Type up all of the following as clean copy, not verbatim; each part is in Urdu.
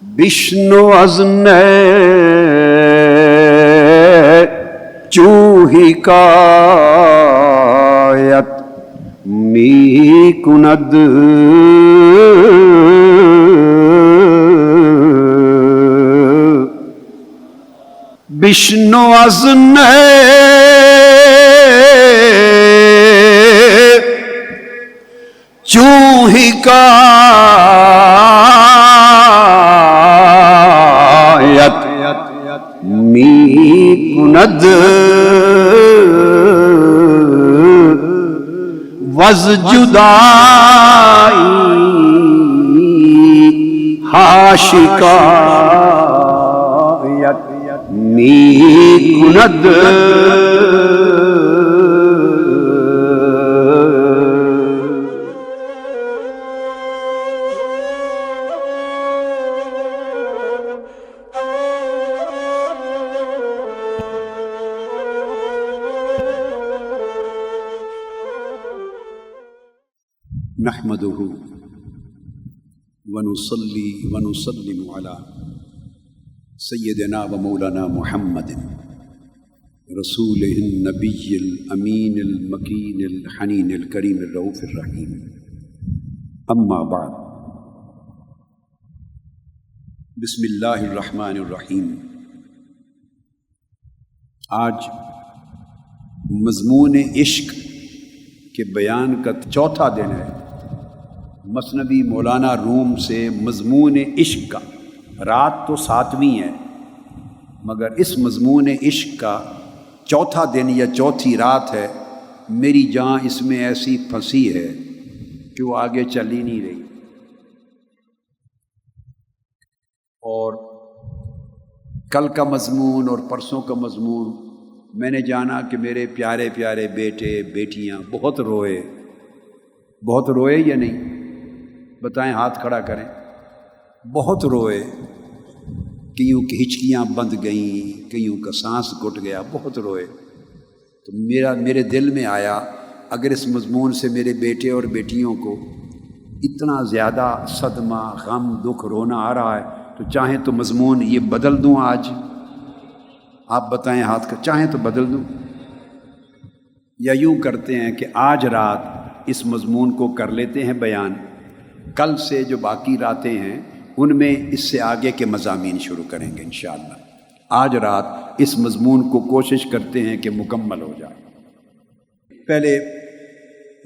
بشنو از چوہی کایت می کند بشنو از چوہی کایت می کند وز جدائی حاشکایت می کند نحمده ونصلي ونسلم على سيدنا ومولانا محمد رسوله النبي الأمين المكين الحنين الكريم الرؤوف الرحيم أما بعد بسم الله الرحمن الرحيم آج مضمون عشق کے بیان کا چوتھا دن ہے۔ مثنوی مولانا روم سے مضمون عشق کا، رات تو 7ویں ہے مگر اس مضمون عشق کا چوتھا دن یا چوتھی رات ہے۔ میری جان اس میں ایسی پھنسی ہے کہ وہ آگے چل ہی نہیں رہی، اور کل کا مضمون اور پرسوں کا مضمون میں نے جانا کہ میرے پیارے پیارے بیٹے بیٹیاں بہت روئے یا نہیں؟ بتائیں، ہاتھ کھڑا کریں۔ بہت روئے، کئیوں کی ہچکیاں بند گئیں، کئیوں کا سانس گھٹ گیا، بہت روئے۔ تو میرے دل میں آیا اگر اس مضمون سے میرے بیٹے اور بیٹیوں کو اتنا زیادہ صدمہ، غم، دکھ، رونا آ رہا ہے تو چاہیں تو مضمون یہ بدل دوں آج؟ آپ بتائیں، ہاتھ کا چاہیں تو بدل دوں، یا یوں کرتے ہیں کہ آج رات اس مضمون کو کر لیتے ہیں بیان، کل سے جو باقی راتیں ہیں ان میں اس سے آگے کے مضامین شروع کریں گے انشاءاللہ۔ آج رات اس مضمون کو کوشش کرتے ہیں کہ مکمل ہو جائے۔ پہلے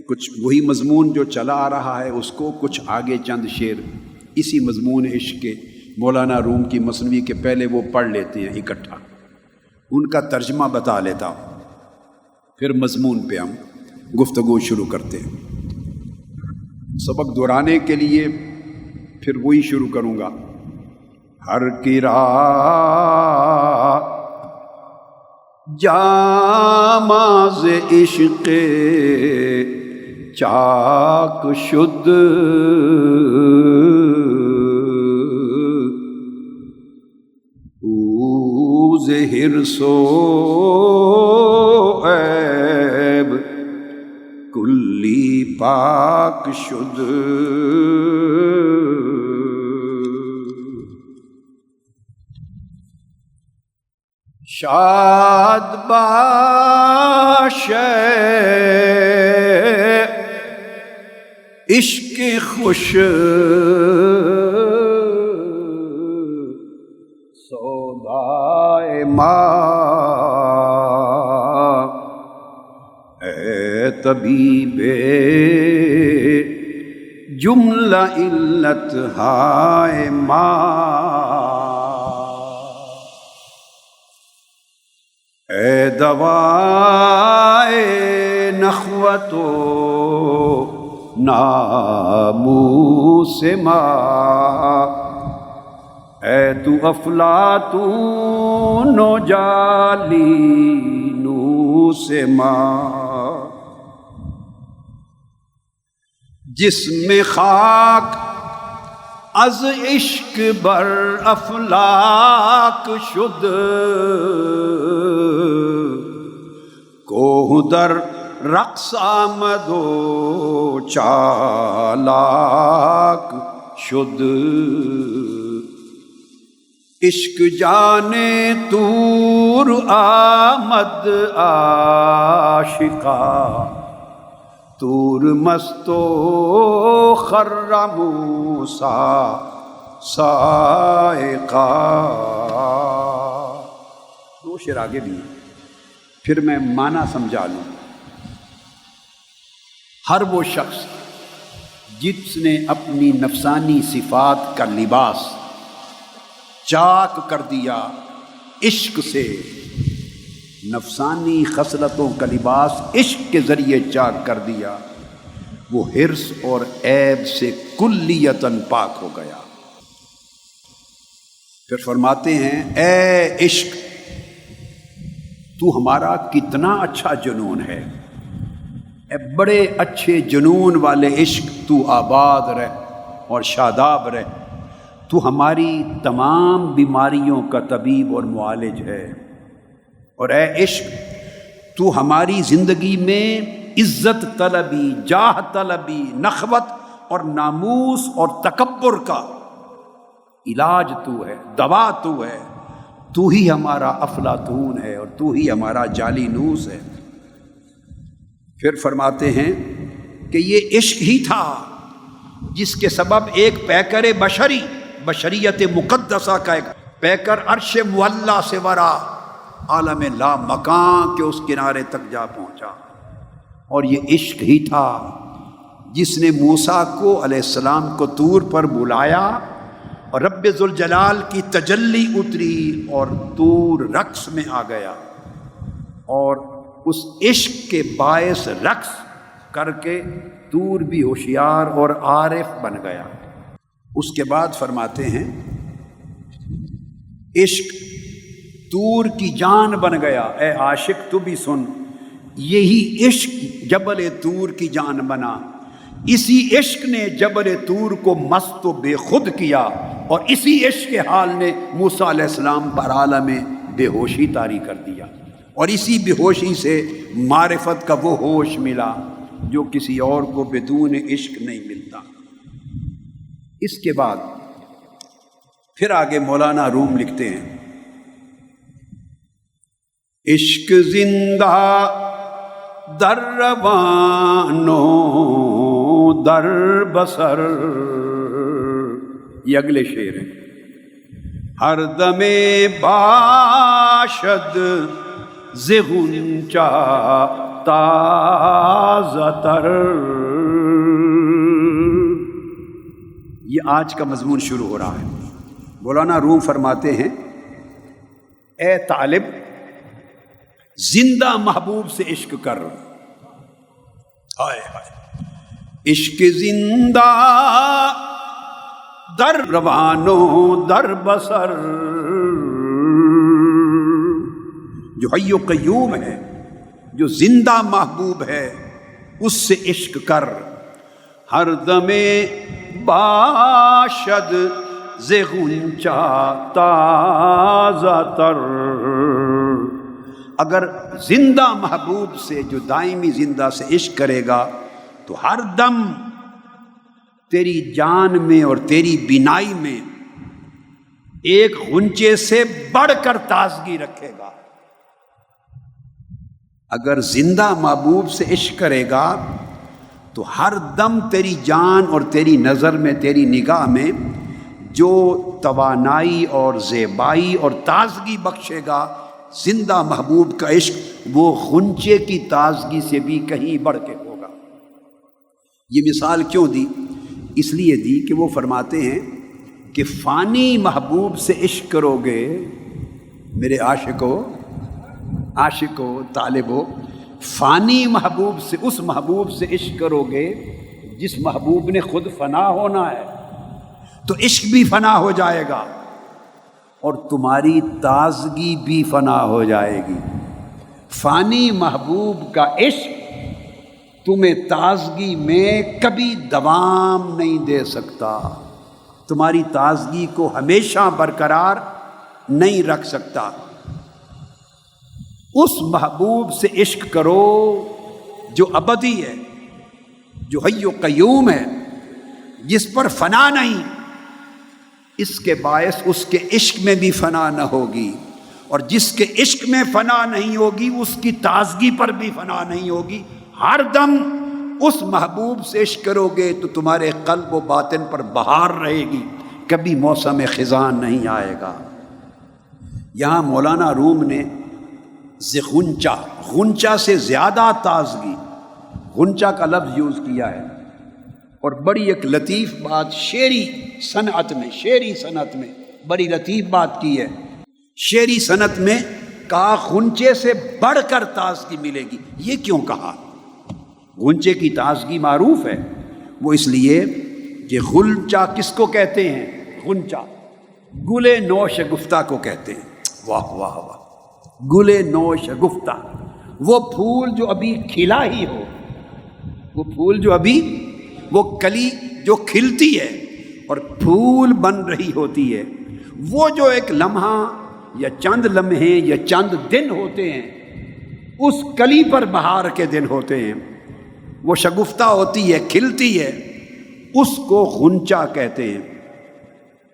کچھ وہی مضمون جو چلا آ رہا ہے اس کو، کچھ آگے چند شعر اسی مضمون عشق کے مولانا روم کی مثنوی کے پہلے وہ پڑھ لیتے ہیں اکٹھا، ان کا ترجمہ بتا لیتا ہوں، پھر مضمون پہ ہم گفتگو شروع کرتے ہیں۔ سبق دہرانے کے لیے پھر وہی شروع کروں گا۔ ہر کی راہ جاماز عشق چاک شد، ظہر سو عیب کلی پاک شد، شاد باش عشق خوش سودائے ماں، اے طبیب جملہ علت ہائے ماں، اے دوائے نخوت و ناموس ماں، اے تو افلاطون و جالینوس ماں، جس میں خاک از عشق بر افلاک شد، کوہ در رقص آمد و چالاک شد، عشق جانے طور آمد عاشقا، طور مستو خر موسیٰ صائقا۔ دو شعر آگے بھی ہیں، پھر میں معنی سمجھا لوں۔ ہر وہ شخص جس نے اپنی نفسانی صفات کا لباس چاک کر دیا عشق سے، نفسانی خصلتوں کا لباس عشق کے ذریعے چاک کر دیا، وہ حرص اور عیب سے کلیتاً پاک ہو گیا۔ پھر فرماتے ہیں اے عشق تو ہمارا کتنا اچھا جنون ہے، اے بڑے اچھے جنون والے عشق تو آباد رہ اور شاداب رہ، تو ہماری تمام بیماریوں کا طبیب اور معالج ہے۔ اور اے عشق تو ہماری زندگی میں عزت طلبی، جاہ طلبی، نخوت اور ناموس اور تکبر کا علاج تو ہے، دوا تو ہے، تو ہی ہمارا افلاطون ہے اور تو ہی ہمارا جعلی نوس ہے۔ پھر فرماتے ہیں کہ یہ عشق ہی تھا جس کے سبب ایک پیکر بشریت مقدسہ کا ایک پیکر عرش معلیٰ سے ورا عالم لا مکان کے اس کنارے تک جا پہنچا، اور یہ عشق ہی تھا جس نے موسیٰ کو علیہ السلام کو طور پر بلایا اور رب ذوالجلال کی تجلی اتری اور طور رقص میں آ گیا، اور اس عشق کے باعث رقص کر کے طور بھی ہوشیار اور عارف بن گیا۔ اس کے بعد فرماتے ہیں عشق طور کی جان بن گیا۔ اے عاشق تو بھی سن، یہی عشق جبل طور کی جان بنا، اسی عشق نے جبل طور کو مست و بے خود کیا، اور اسی عشق کے حال نے موسیٰ علیہ السلام پر عالم بے ہوشی طاری کر دیا، اور اسی بے ہوشی سے معرفت کا وہ ہوش ملا جو کسی اور کو بدون عشق نہیں ملتا۔ اس کے بعد پھر آگے مولانا روم لکھتے ہیں عشق زندہ در روانو در بسر، یہ اگلے شعر ہیں، ہر دم باشد ز غنچہ تازہ تر۔ یہ آج کا مضمون شروع ہو رہا ہے۔ مولانا روم فرماتے ہیں اے طالب زندہ محبوب سے عشق کر، ہائے ہائے، عشق زندہ در روانو در بسر، جو حی و قیوم ہے، جو زندہ محبوب ہے، اس سے عشق کر، ہر دم باشد ز غنچہ تازہ تر۔ اگر زندہ محبوب سے، جو دائمی زندہ سے عشق کرے گا تو ہر دم تیری جان میں اور تیری بینائی میں ایک غنچے سے بڑھ کر تازگی رکھے گا۔ اگر زندہ محبوب سے عشق کرے گا تو ہر دم تیری جان اور تیری نظر میں، تیری نگاہ میں جو توانائی اور زیبائی اور تازگی بخشے گا زندہ محبوب کا عشق، وہ غنچے کی تازگی سے بھی کہیں بڑھ کے ہوگا۔ یہ مثال کیوں دی؟ اس لیے دی کہ وہ فرماتے ہیں کہ فانی محبوب سے عشق کرو گے میرے عاشقو طالبو، فانی محبوب سے، اس محبوب سے عشق کرو گے جس محبوب نے خود فنا ہونا ہے، تو عشق بھی فنا ہو جائے گا اور تمہاری تازگی بھی فنا ہو جائے گی۔ فانی محبوب کا عشق تمہیں تازگی میں کبھی دوام نہیں دے سکتا، تمہاری تازگی کو ہمیشہ برقرار نہیں رکھ سکتا۔ اس محبوب سے عشق کرو جو ابدی ہے، جو حی و قیوم ہے، جس پر فنا نہیں، اس کے باعث اس کے عشق میں بھی فنا نہ ہوگی، اور جس کے عشق میں فنا نہیں ہوگی اس کی تازگی پر بھی فنا نہیں ہوگی۔ ہر دم اس محبوب سے عشق کرو گے تو تمہارے قلب و باطن پر بہار رہے گی، کبھی موسم خزاں نہیں آئے گا۔ یہاں مولانا روم نے غنچہ، غنچہ سے زیادہ تازگی، غنچہ کا لفظ یوز کیا ہے، اور بڑی ایک لطیف بات شعری صنعت میں بڑی لطیف بات کی ہے۔ شعری صنعت میں کہا غنچے سے بڑھ کر تازگی ملے گی۔ یہ کیوں کہا؟ غنچے کی تازگی معروف ہے، وہ اس لیے کہ غنچہ کس کو کہتے ہیں؟ غنچہ گل نو شگفتہ کو کہتے ہیں۔ واہ واہ واہ، گل نو شگفتہ، وہ پھول جو ابھی کھلا ہی ہو، وہ پھول جو ابھی، وہ کلی جو کھلتی ہے اور پھول بن رہی ہوتی ہے، وہ جو ایک لمحہ یا چند لمحے یا چند دن ہوتے ہیں، اس کلی پر بہار کے دن ہوتے ہیں، وہ شگفتہ ہوتی ہے، کھلتی ہے، اس کو غنچہ کہتے ہیں۔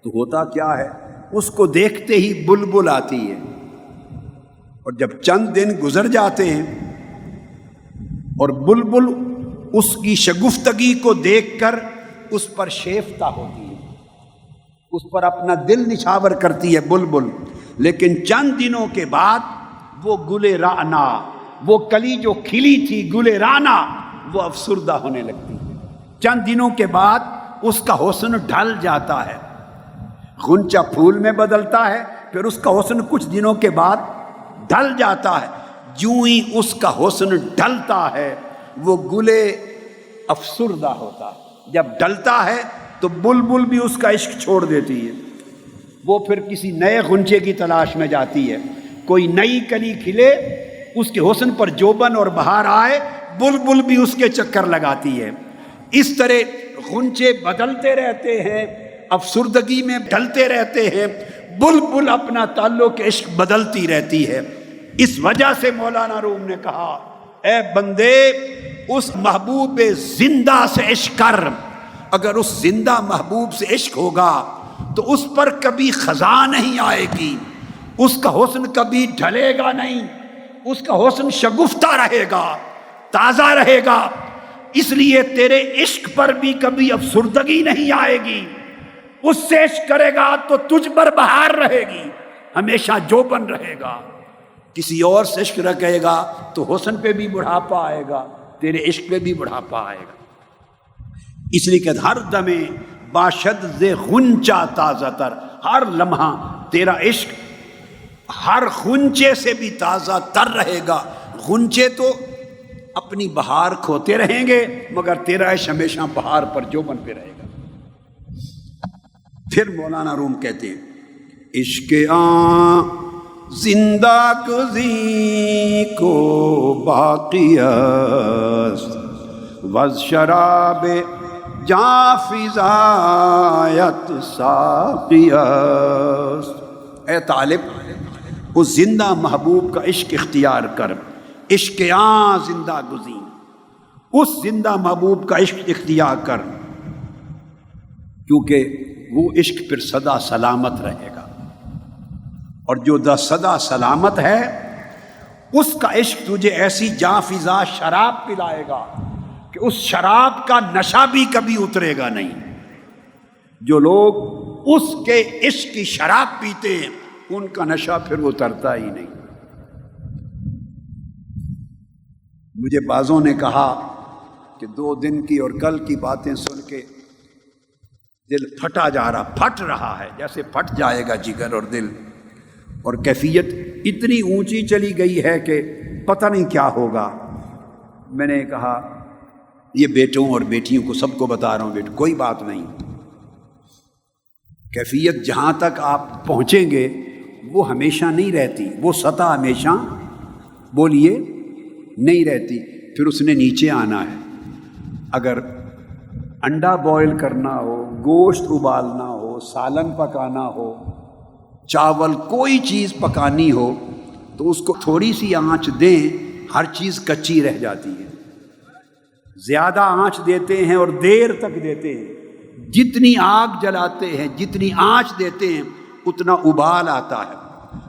تو ہوتا کیا ہے؟ اس کو دیکھتے ہی بلبل آتی ہے، اور جب چند دن گزر جاتے ہیں اور بلبل اس کی شگفتگی کو دیکھ کر اس پر شیفتہ ہوتی ہے، اس پر اپنا دل نچھاور کرتی ہے بلبل، لیکن چند دنوں کے بعد وہ گل رانا، وہ کلی جو کھلی تھی گل رانا، وہ افسردہ ہونے لگتی ہے۔ چند دنوں کے بعد اس کا حسن ڈھل جاتا ہے۔ غنچہ پھول میں بدلتا ہے، پھر اس کا حسن کچھ دنوں کے بعد ڈھل جاتا ہے۔ جوں ہی اس کا حسن ڈھلتا ہے وہ گل افسردہ ہوتا ہے۔ جب ڈھلتا ہے تو بلبل بھی اس کا عشق چھوڑ دیتی ہے، وہ پھر کسی نئے غنچے کی تلاش میں جاتی ہے، کوئی نئی کلی کھلے، اس کے حسن پر جوبن اور بہار آئے، بلبل بھی اس کے چکر لگاتی ہے۔ اس طرح غنچے بدلتے رہتے ہیں، افسردگی میں ڈھلتے رہتے ہیں، بلبل اپنا تعلق عشق بدلتی رہتی ہے۔ اس وجہ سے مولانا روم نے کہا، اے بندے اس محبوب زندہ سے عشق کر۔ اگر اس زندہ محبوب سے عشق ہوگا تو اس پر کبھی خزاں نہیں آئے گی، اس کا حسن کبھی ڈھلے گا نہیں، اس کا حسن شگفتہ رہے گا، تازہ رہے گا۔ اس لیے تیرے عشق پر بھی کبھی افسردگی نہیں آئے گی۔ اس سے عشق کرے گا تو تجھ پر بہار رہے گی، ہمیشہ جوبن رہے گا۔ کسی اور سے عشق رکھے گا تو حسن پہ بھی بڑھاپا آئے گا، تیرے عشق پہ بھی بڑھاپا آئے گا۔ اس لیے کہ ہر دمے باشد ز غنچہ تازہ تر، ہر لمحہ تیرا عشق ہر غنچے سے بھی تازہ تر رہے گا۔ غنچے تو اپنی بہار کھوتے رہیں گے، مگر تیرا عشق ہمیشہ بہار پر جوبن پہ رہے گا۔ پھر مولانا روم کہتے ہیں، عشق زندہ گزی کو باقی است وز شراب جاں فزایت ساقی است۔ اے طالب، اس زندہ محبوب کا عشق اختیار کر، عشق زندہ گزی، اس زندہ محبوب کا عشق اختیار کر، کیونکہ وہ عشق پھر سدا سلامت رہے گا، اور جو سدا سلامت ہے اس کا عشق تجھے ایسی جاں فضا شراب پلائے گا کہ اس شراب کا نشہ بھی کبھی اترے گا نہیں۔ جو لوگ اس کے عشق کی شراب پیتے ہیں ان کا نشہ پھر اترتا ہی نہیں۔ مجھے بعضوں نے کہا کہ 2 دن کی اور کل کی باتیں سن کے دل پھٹا جا رہا، پھٹ رہا ہے، جیسے پھٹ جائے گا جگر اور دل، اور کیفیت اتنی اونچی چلی گئی ہے کہ پتہ نہیں کیا ہوگا۔ میں نے کہا یہ بیٹوں اور بیٹیوں کو سب کو بتا رہا ہوں، بیٹوں کوئی بات نہیں، کیفیت جہاں تک آپ پہنچیں گے وہ ہمیشہ نہیں رہتی، وہ سطح ہمیشہ بولیے نہیں رہتی، پھر اس نے نیچے آنا ہے۔ اگر انڈا بوائل کرنا ہو، گوشت ابالنا ہو، سالن پکانا ہو، چاول کوئی چیز پکانی ہو تو اس کو تھوڑی سی آنچ دیں، ہر چیز کچی رہ جاتی ہے۔ زیادہ آنچ دیتے ہیں اور دیر تک دیتے ہیں جتنی آگ جلاتے ہیں، جتنی آنچ دیتے ہیں، اتنا ابال آتا ہے۔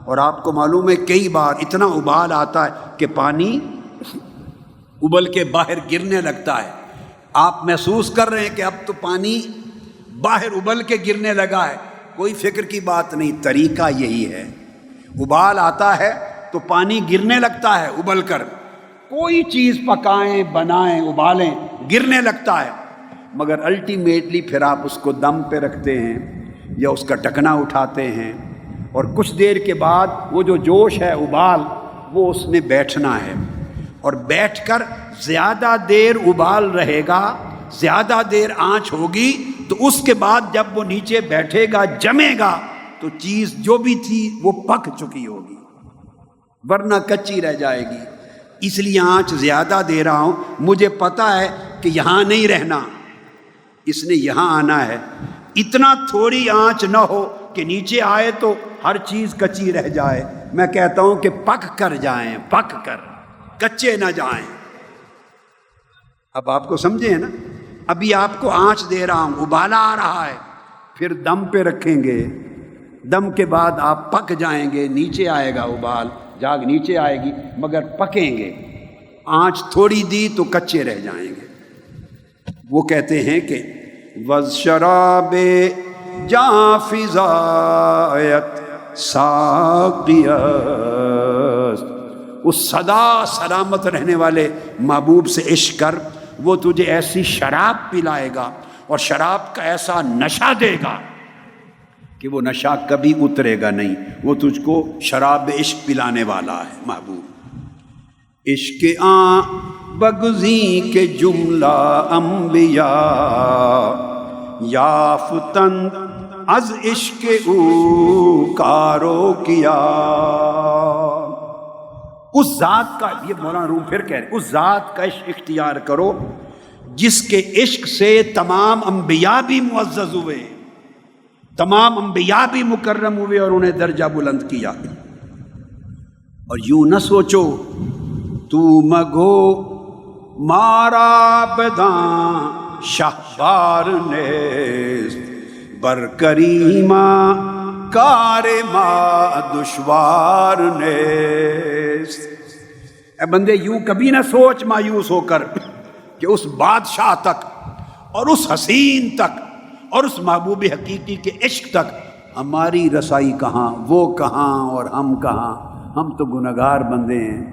اور آپ کو معلوم ہے کئی بار اتنا ابال آتا ہے کہ پانی ابل کے باہر گرنے لگتا ہے۔ آپ محسوس کر رہے ہیں کہ اب تو پانی باہر ابل کے گرنے لگا ہے، کوئی فکر کی بات نہیں، طریقہ یہی ہے۔ ابال آتا ہے تو پانی گرنے لگتا ہے ابل کر، کوئی چیز پکائیں، بنائیں، ابالیں، گرنے لگتا ہے، مگر الٹیمیٹلی پھر آپ اس کو دم پہ رکھتے ہیں یا اس کا ڈھکنا اٹھاتے ہیں، اور کچھ دیر کے بعد وہ جو جوش ہے، ابال، وہ اس میں بیٹھنا ہے، اور بیٹھ کر زیادہ دیر ابال رہے گا، زیادہ دیر آنچ ہوگی، تو اس کے بعد جب وہ نیچے بیٹھے گا، جمے گا، تو چیز جو بھی تھی وہ پک چکی ہوگی، ورنہ کچی رہ جائے گی۔ اس لیے آنچ زیادہ دے رہا ہوں، مجھے پتہ ہے کہ یہاں نہیں رہنا، اس نے یہاں آنا ہے۔ اتنا تھوڑی آنچ نہ ہو کہ نیچے آئے تو ہر چیز کچی رہ جائے، میں کہتا ہوں کہ پک کر جائیں، پک کر، کچے نہ جائیں۔ اب آپ کو سمجھے ہیں نا؟ ابھی آپ کو آنچ دے رہا ہوں، ابالا آ رہا ہے، پھر دم پہ رکھیں گے، دم کے بعد آپ پک جائیں گے، نیچے آئے گا ابال، جاگ نیچے آئے گی، مگر پکیں گے۔ آنچ تھوڑی دی تو کچے رہ جائیں گے۔ وہ کہتے ہیں کہ وَالشَّرَابِ جَاں فِضَایَتْ سَاقِیَتْ، اس سدا سلامت رہنے والے محبوب سے عشق کر، وہ تجھے ایسی شراب پلائے گا اور شراب کا ایسا نشہ دے گا کہ وہ نشہ کبھی اترے گا نہیں۔ وہ تجھ کو شراب عشق پلانے والا ہے محبوب۔ عشق آن بگزیں کے جملہ انبیاء، یافتند از عشق او کارو کیا۔ اس ذات کا، یہ مولانا روم پھر کہہ رہے، اس ذات کا عشق اختیار کرو جس کے عشق سے تمام انبیاء بھی معزز ہوئے، تمام انبیاء بھی مکرم ہوئے اور انہیں درجہ بلند کیا۔ اور یوں نہ سوچو تو مگو مارا بداں شہبار نیست، بر کریمہ کار ما دشوار نیست۔ اے بندے یوں کبھی نہ سوچ مایوس ہو کر کہ اس بادشاہ تک اور اس حسین تک اور اس محبوب حقیقی کے عشق تک ہماری رسائی کہاں، وہ کہاں اور ہم کہاں، ہم تو گنہگار بندے ہیں،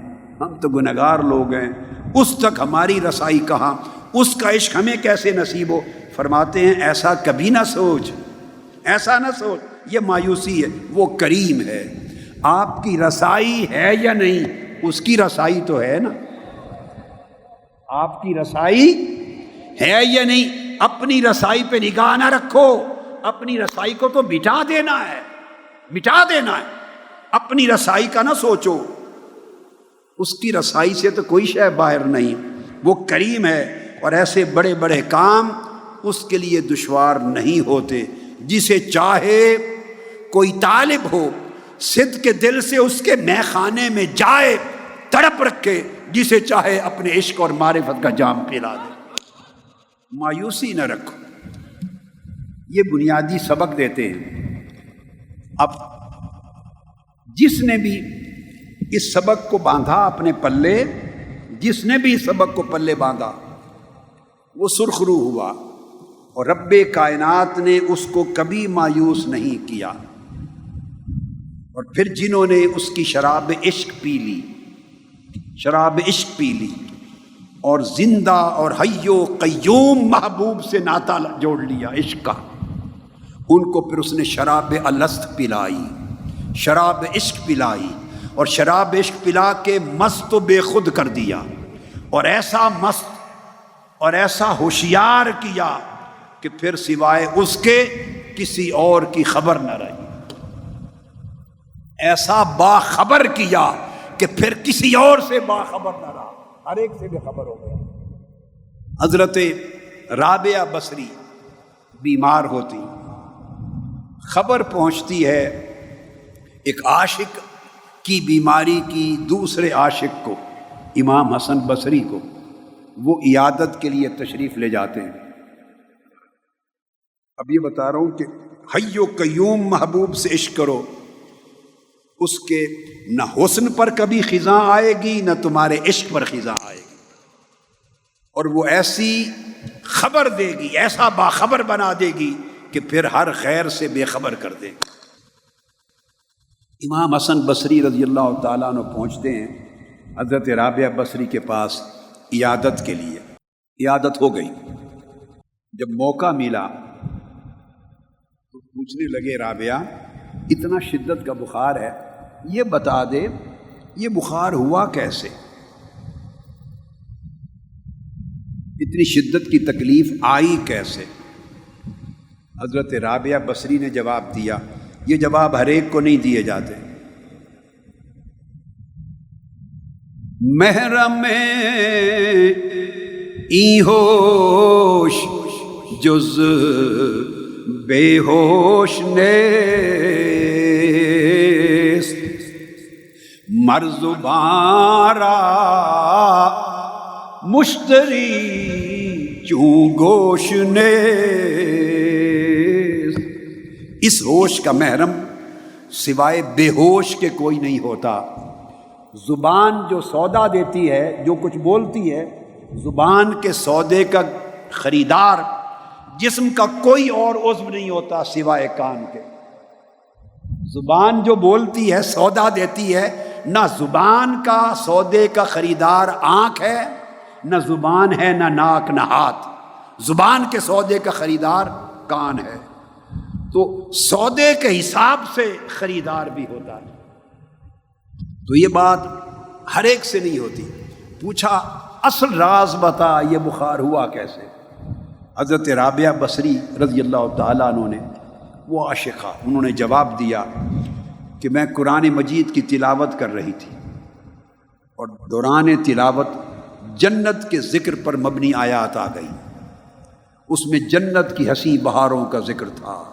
ہم تو گنہگار لوگ ہیں، اس تک ہماری رسائی کہاں، اس کا عشق ہمیں کیسے نصیب ہو۔ فرماتے ہیں ایسا کبھی نہ سوچ، ایسا نہ سوچ، یہ مایوسی ہے۔ وہ کریم ہے، آپ کی رسائی ہے یا نہیں؟ اس کی رسائی تو ہے نا، آپ کی رسائی ہے یا نہیں؟ اپنی رسائی پہ نگاہ نہ رکھو، اپنی رسائی کو تو مٹا دینا ہے، مٹا دینا ہے، اپنی رسائی کا نہ سوچو۔ اس کی رسائی سے تو کوئی شے باہر نہیں، وہ کریم ہے، اور ایسے بڑے بڑے کام اس کے لیے دشوار نہیں ہوتے۔ جسے چاہے کوئی طالب ہو صدق کے دل سے اس کے میخانے میں جائے، تڑپ رکھے، جسے چاہے اپنے عشق اور معرفت کا جام پلا دے، مایوسی نہ رکھو۔ یہ بنیادی سبق دیتے ہیں۔ اب جس نے بھی اس سبق کو باندھا اپنے پلے، جس نے بھی اس سبق کو پلے باندھا، وہ سرخ روح ہوا، اور رب کائنات نے اس کو کبھی مایوس نہیں کیا۔ اور پھر جنہوں نے اس کی شراب عشق پی لی، شراب عشق پی لی، اور زندہ اور حی و قیوم محبوب سے ناطہ جوڑ لیا عشق کا، ان کو پھر اس نے شراب الست پلائی، شراب عشق پلائی، اور شراب عشق پلا کے مست و بے خود کر دیا، اور ایسا مست اور ایسا ہوشیار کیا کہ پھر سوائے اس کے کسی اور کی خبر نہ رہی، ایسا باخبر کیا کہ پھر کسی اور سے باخبر نہ رہا، ہر ایک سے بے خبر ہو گیا۔ حضرت رابعہ بصری بیمار ہوتی، خبر پہنچتی ہے ایک عاشق کی بیماری کی دوسرے عاشق کو، امام حسن بصری کو، وہ عیادت کے لیے تشریف لے جاتے ہیں۔ اب یہ بتا رہا ہوں کہ حی و قیوم محبوب سے عشق کرو، اس کے نہ حسن پر کبھی خزاں آئے گی نہ تمہارے عشق پر خزاں آئے گی، اور وہ ایسی خبر دے گی، ایسا باخبر بنا دے گی کہ پھر ہر خیر سے بے خبر کر دے گی۔ امام حسن بصری رضی اللہ تعالیٰ عنہ پہنچتے ہیں حضرت رابعہ بصری کے پاس عیادت کے لیے۔ عیادت ہو گئی، جب موقع ملا تو پوچھنے لگے رابعہ اتنا شدت کا بخار ہے، یہ بتا دے یہ بخار ہوا کیسے، اتنی شدت کی تکلیف آئی کیسے؟ حضرت رابعہ بصری نے جواب دیا، یہ جواب ہر ایک کو نہیں دیے جاتے۔ محرم ای ہوش جز بے ہوش نیست، مر زبان را مشتری چوں گوش نیست۔ اس ہوش کا محرم سوائے بے ہوش کے کوئی نہیں ہوتا۔ زبان جو سودا دیتی ہے، جو کچھ بولتی ہے، زبان کے سودے کا خریدار جسم کا کوئی اور عضو نہیں ہوتا سوائے کان کے۔ زبان جو بولتی ہے، سودا دیتی ہے، نہ زبان کا سودے کا خریدار آنکھ ہے، نہ زبان ہے، نہ ناک، نہ ہاتھ۔ زبان کے سودے کا خریدار کان ہے، تو سودے کے حساب سے خریدار بھی ہوتا ہے۔ تو یہ بات ہر ایک سے نہیں ہوتی۔ پوچھا اصل راز بتا، یہ بخار ہوا کیسے؟ حضرت رابعہ بصری رضی اللہ تعالیٰ عنہ نے، وہ عاشقہ، انہوں نے جواب دیا کہ میں قرآن مجید کی تلاوت کر رہی تھی، اور دوران تلاوت جنت کے ذکر پر مبنی آیات آ گئی۔ اس میں جنت کی حسین بہاروں کا ذکر تھا،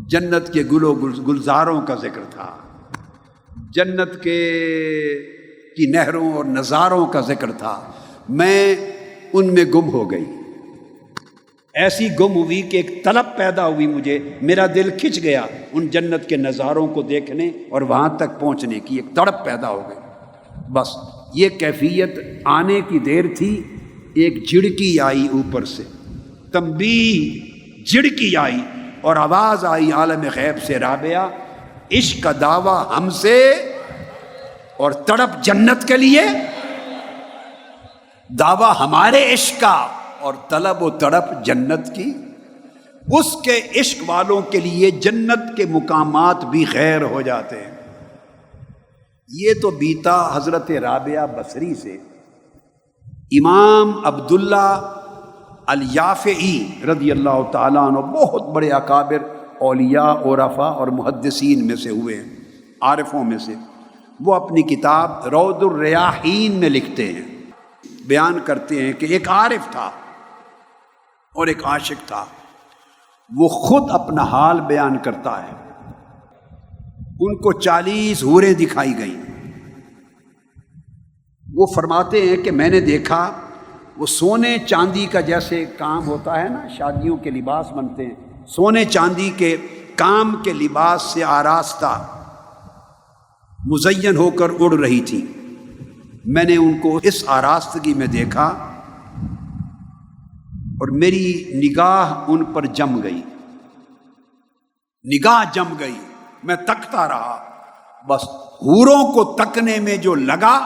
جنت کے گل و گلزاروں کا ذکر تھا، جنت کی نہروں اور نظاروں کا ذکر تھا۔ میں ان میں گم ہو گئی، ایسی گم ہوئی کہ ایک طلب پیدا ہوئی مجھے، میرا دل کھنچ گیا ان جنت کے نظاروں کو دیکھنے اور وہاں تک پہنچنے کی ایک تڑپ پیدا ہو گئی۔ بس یہ کیفیت آنے کی دیر تھی، ایک جھڑکی آئی اوپر سے، تنبیہ جھڑکی آئی اور آواز آئی عالم غیب سے، رابعہ عشق کا دعویٰ ہم سے اور تڑپ جنت کے لیے، دعویٰ ہمارے عشق کا اور طلب و تڑپ جنت کی۔ اس کے عشق والوں کے لیے جنت کے مقامات بھی خیر ہو جاتے ہیں۔ یہ تو بیتا حضرت رابعہ بصری سے۔ امام عبداللہ الیافعی رضی اللہ تعالیٰ عنہ بہت بڑے اکابر اولیاء عرفاء اور محدثین میں سے ہوئے ہیں، عارفوں میں سے۔ وہ اپنی کتاب روض الریاحین میں لکھتے ہیں، بیان کرتے ہیں کہ ایک عارف تھا اور ایک عاشق تھا۔ وہ خود اپنا حال بیان کرتا ہے۔ ان کو 40 حوریں دکھائی گئیں۔ وہ فرماتے ہیں کہ میں نے دیکھا وہ سونے چاندی کا جیسے کام ہوتا ہے نا، شادیوں کے لباس بنتے ہیں، سونے چاندی کے کام کے لباس سے آراستہ مزین ہو کر اڑ رہی تھی۔ میں نے ان کو اس آراستگی میں دیکھا اور میری نگاہ ان پر جم گئی، نگاہ جم گئی، میں تکتا رہا۔ بس حوروں کو تکنے میں جو لگا،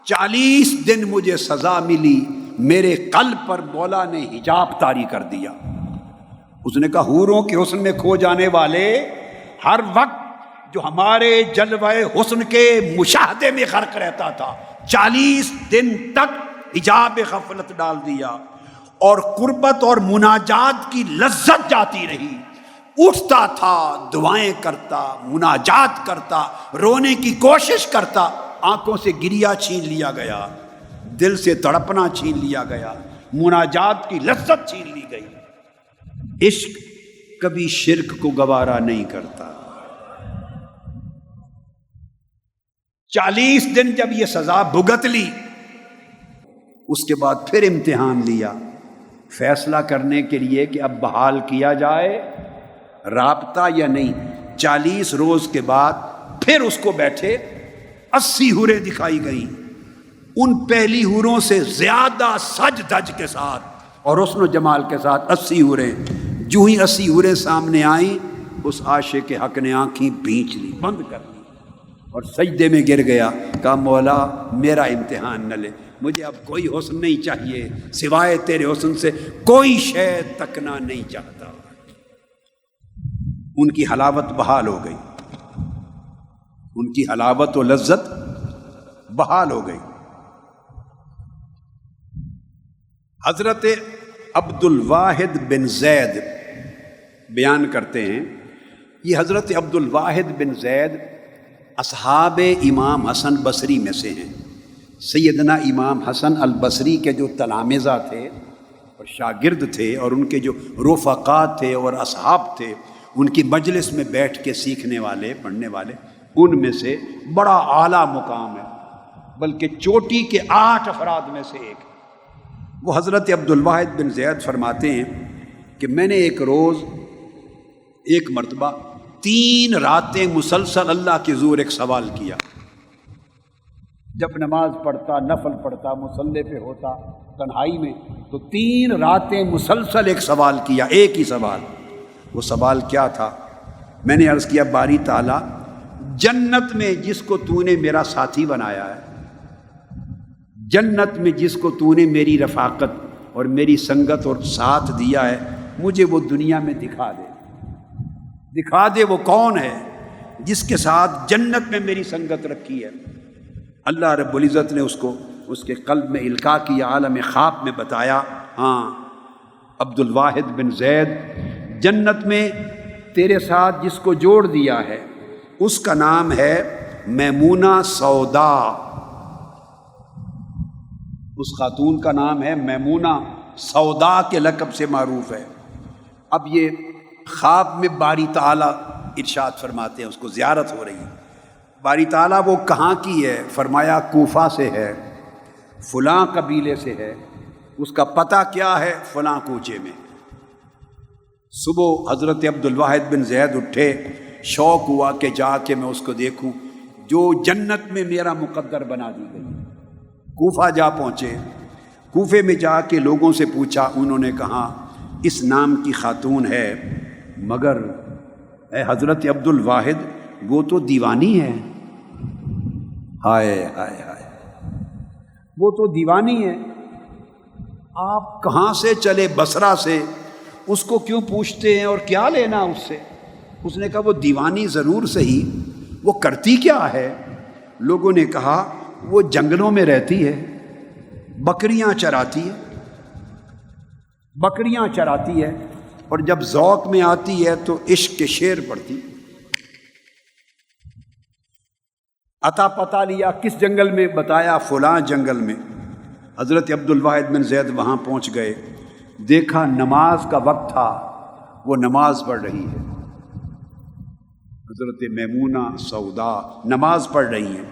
40 دن مجھے سزا ملی، میرے قلب پر مولا نے حجاب طاری کر دیا۔ اس نے کہا حوروں کے حسن میں کھو جانے والے ہر وقت جو ہمارے جلوہ حسن کے مشاہدے میں غرق رہتا تھا، 40 دن تک حجاب غفلت ڈال دیا، اور قربت اور مناجات کی لذت جاتی رہی۔ اٹھتا تھا، دعائیں کرتا، مناجات کرتا، رونے کی کوشش کرتا، آنکھوں سے گریا چھین لیا گیا، دل سے تڑپنا چھین لیا گیا، مناجات کی لذت چھین لی گئی۔ عشق کبھی شرک کو گوارا نہیں کرتا۔ 40 دن جب یہ سزا بھگت لی، اس کے بعد پھر امتحان لیا، فیصلہ کرنے کے لیے کہ اب بحال کیا جائے رابطہ یا نہیں۔ 40 روز کے بعد پھر اس کو بیٹھے 80 حوریں دکھائی گئیں، ان پہلی حوروں سے زیادہ سج دج کے ساتھ اور حسن و جمال کے ساتھ 80 حوریں۔ جو ہی 80 حوریں سامنے آئیں، اس عاشق کے حق نے آنکھیں بھینچ لی، بند کر لی اور سجدے میں گر گیا۔ کہا مولا میرا امتحان نہ لے، مجھے اب کوئی حسن نہیں چاہیے، سوائے تیرے حسن سے کوئی شے تکنا نہیں چاہتا۔ ان کی حلاوت بحال ہو گئی، ان کی حلاوت و لذت بحال ہو گئی۔ حضرت عبد الواحد بن زید بیان کرتے ہیں، یہ حضرت عبد الواحد بن زید اصحاب امام حسن بصری میں سے ہیں۔ سیدنا امام حسن البصری کے جو تلامذہ تھے اور شاگرد تھے اور ان کے جو رفقات تھے اور اصحاب تھے، ان کی مجلس میں بیٹھ کے سیکھنے والے پڑھنے والے، ان میں سے بڑا اعلیٰ مقام ہے، بلکہ چوٹی کے 8 افراد میں سے ایک۔ وہ حضرت عبد الواحد بن زید فرماتے ہیں کہ میں نے ایک مرتبہ 3 راتیں مسلسل اللہ کے حضور ایک سوال کیا۔ جب نماز پڑھتا، نفل پڑھتا، مصلی پہ ہوتا تنہائی میں، تو 3 راتیں مسلسل ایک سوال کیا، ایک ہی سوال۔ وہ سوال کیا تھا؟ میں نے عرض کیا باری تعالیٰ، جنت میں جس کو تو نے میرا ساتھی بنایا ہے، جنت میں جس کو تو نے میری رفاقت اور میری سنگت اور ساتھ دیا ہے، مجھے وہ دنیا میں دکھا دے، دکھا دے وہ کون ہے جس کے ساتھ جنت میں میری سنگت رکھی ہے۔ اللہ رب العزت نے اس کے قلب میں القاء کیا، عالم خواب میں بتایا، ہاں عبد الواحد بن زید، جنت میں تیرے ساتھ جس کو جوڑ دیا ہے اس کا نام ہے میمونہ سودا، اس خاتون کا نام ہے میمونہ سودا کے لقب سے معروف ہے۔ اب یہ خواب میں باری تعالیٰ ارشاد فرماتے ہیں، اس کو زیارت ہو رہی ہے۔ باری تعالیٰ وہ کہاں کی ہے؟ فرمایا کوفہ سے ہے، فلاں قبیلے سے ہے، اس کا پتہ کیا ہے؟ فلاں کوچے میں۔ صبح حضرت عبد الواحد بن زید اٹھے، شوق ہوا کہ جا کے میں اس کو دیکھوں جو جنت میں میرا مقدر بنا دی گئی۔ کوفہ جا پہنچے، کوفے میں جا کے لوگوں سے پوچھا، انہوں نے کہا اس نام کی خاتون ہے، مگر اے حضرت عبد الواحد وہ تو دیوانی ہے۔ ہائے ہائے ہائے، وہ تو دیوانی ہے، آپ کہاں سے چلے؟ بصرہ سے، اس کو کیوں پوچھتے ہیں اور کیا لینا اس سے؟ اس نے کہا وہ دیوانی ضرور صحیح، وہ کرتی کیا ہے؟ لوگوں نے کہا وہ جنگلوں میں رہتی ہے، بکریاں چراتی ہے، بکریاں چراتی ہے، اور جب ذوق میں آتی ہے تو عشق کے شعر پڑھتی۔ عطا پتہ لیا کس جنگل میں؟ بتایا فلاں جنگل میں۔ حضرت عبد الواحد بن زید وہاں پہنچ گئے، دیکھا نماز کا وقت تھا، وہ نماز پڑھ رہی ہے، حضرت میمونہ سودا نماز پڑھ رہی ہیں،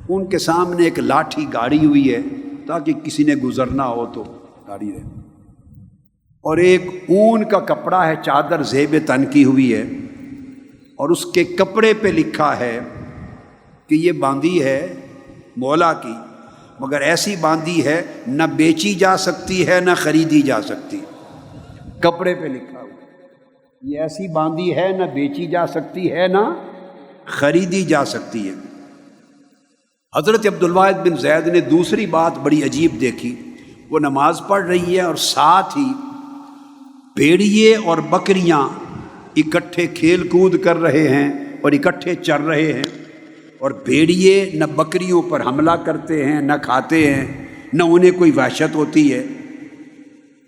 ان کے سامنے ایک لاٹھی گاڑی ہوئی ہے تاکہ کسی نے گزرنا ہو تو گاڑی رہے، اور ایک اون کا کپڑا ہے، چادر زیب تن کی ہوئی ہے، اور اس کے کپڑے پہ لکھا ہے کہ یہ باندھی ہے مولا کی، مگر ایسی باندھی ہے نہ بیچی جا سکتی ہے نہ خریدی جا سکتی۔ کپڑے پہ لکھا ہوا یہ ایسی باندھی ہے، نہ بیچی جا سکتی ہے نہ خریدی جا سکتی ہے۔ حضرت عبد الواحد بن زید نے دوسری بات بڑی عجیب دیکھی، وہ نماز پڑھ رہی ہے اور ساتھ ہی بھیڑیے اور بکریاں اکٹھے کھیل کود کر رہے ہیں اور اکٹھے چر رہے ہیں، اور بھیڑیے نہ بکریوں پر حملہ کرتے ہیں نہ کھاتے ہیں، نہ انہیں کوئی وحشت ہوتی ہے۔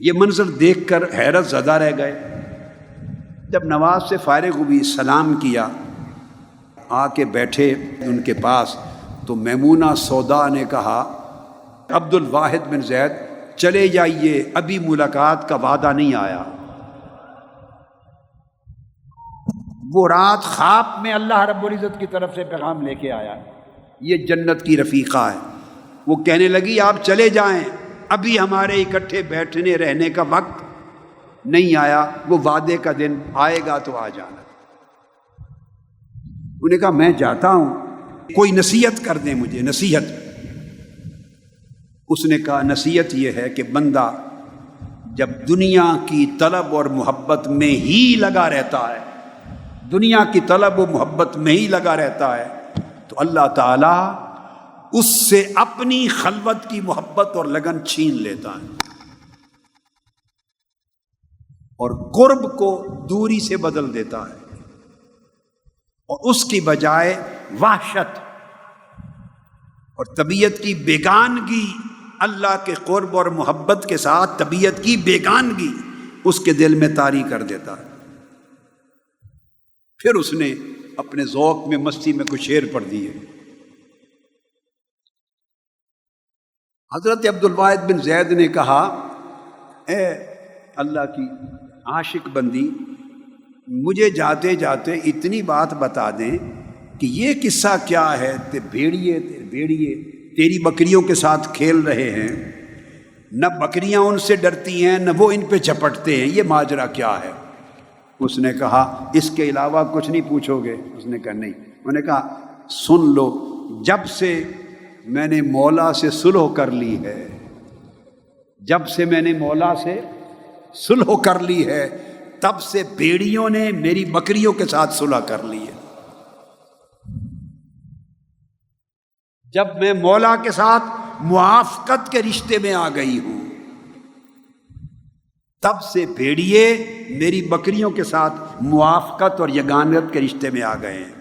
یہ منظر دیکھ کر حیرت زدہ رہ گئے۔ جب نماز سے فارغ ہوئی، سلام کیا، آ کے بیٹھے ان کے پاس، تو میمونہ سودا نے کہا عبد الواحد بن زید چلے جائیے، ابھی ملاقات کا وعدہ نہیں آیا۔ وہ رات خواب میں اللہ رب العزت کی طرف سے پیغام لے کے آیا، یہ جنت کی رفیقہ ہے۔ وہ کہنے لگی آپ چلے جائیں، ابھی ہمارے اکٹھے بیٹھنے رہنے کا وقت نہیں آیا، وہ وعدے کا دن آئے گا تو آ جانا۔ انہوں نے کہا میں جاتا ہوں، کوئی نصیحت کر دیں مجھے، نصیحت۔ اس نے کہا نصیحت یہ ہے کہ بندہ جب دنیا کی طلب اور محبت میں ہی لگا رہتا ہے، دنیا کی طلب و محبت میں ہی لگا رہتا ہے، تو اللہ تعالیٰ اس سے اپنی خلوت کی محبت اور لگن چھین لیتا ہے، اور قرب کو دوری سے بدل دیتا ہے، اور اس کی بجائے وحشت اور طبیعت کی بیگانگی، اللہ کے قرب اور محبت کے ساتھ طبیعت کی بیگانگی اس کے دل میں طاری کر دیتا ہے۔ پھر اس نے اپنے ذوق میں مستی میں کچھ شعر پڑھ دیے۔ حضرت عبد الواحد بن زید نے کہا اے اللہ کی عاشق بندی، مجھے جاتے جاتے اتنی بات بتا دیں کہ یہ قصہ کیا ہے، بھیڑیے تیری بکریوں کے ساتھ کھیل رہے ہیں، نہ بکریاں ان سے ڈرتی ہیں نہ وہ ان پہ جھپٹتے ہیں، یہ ماجرا کیا ہے؟ اس نے کہا اس کے علاوہ کچھ نہیں پوچھو گے؟ اس نے کہا نہیں۔ انہوں نے کہا سن لو، جب سے میں نے مولا سے صلح کر لی ہے، جب سے میں نے مولا سے صلح کر لی ہے، تب سے بھیڑیوں نے میری بکریوں کے ساتھ صلح کر لی ہے۔ جب میں مولا کے ساتھ موافقت کے رشتے میں آ گئی ہوں، تب سے بھیڑیے میری بکریوں کے ساتھ موافقت اور یگانت کے رشتے میں آ گئے ہیں۔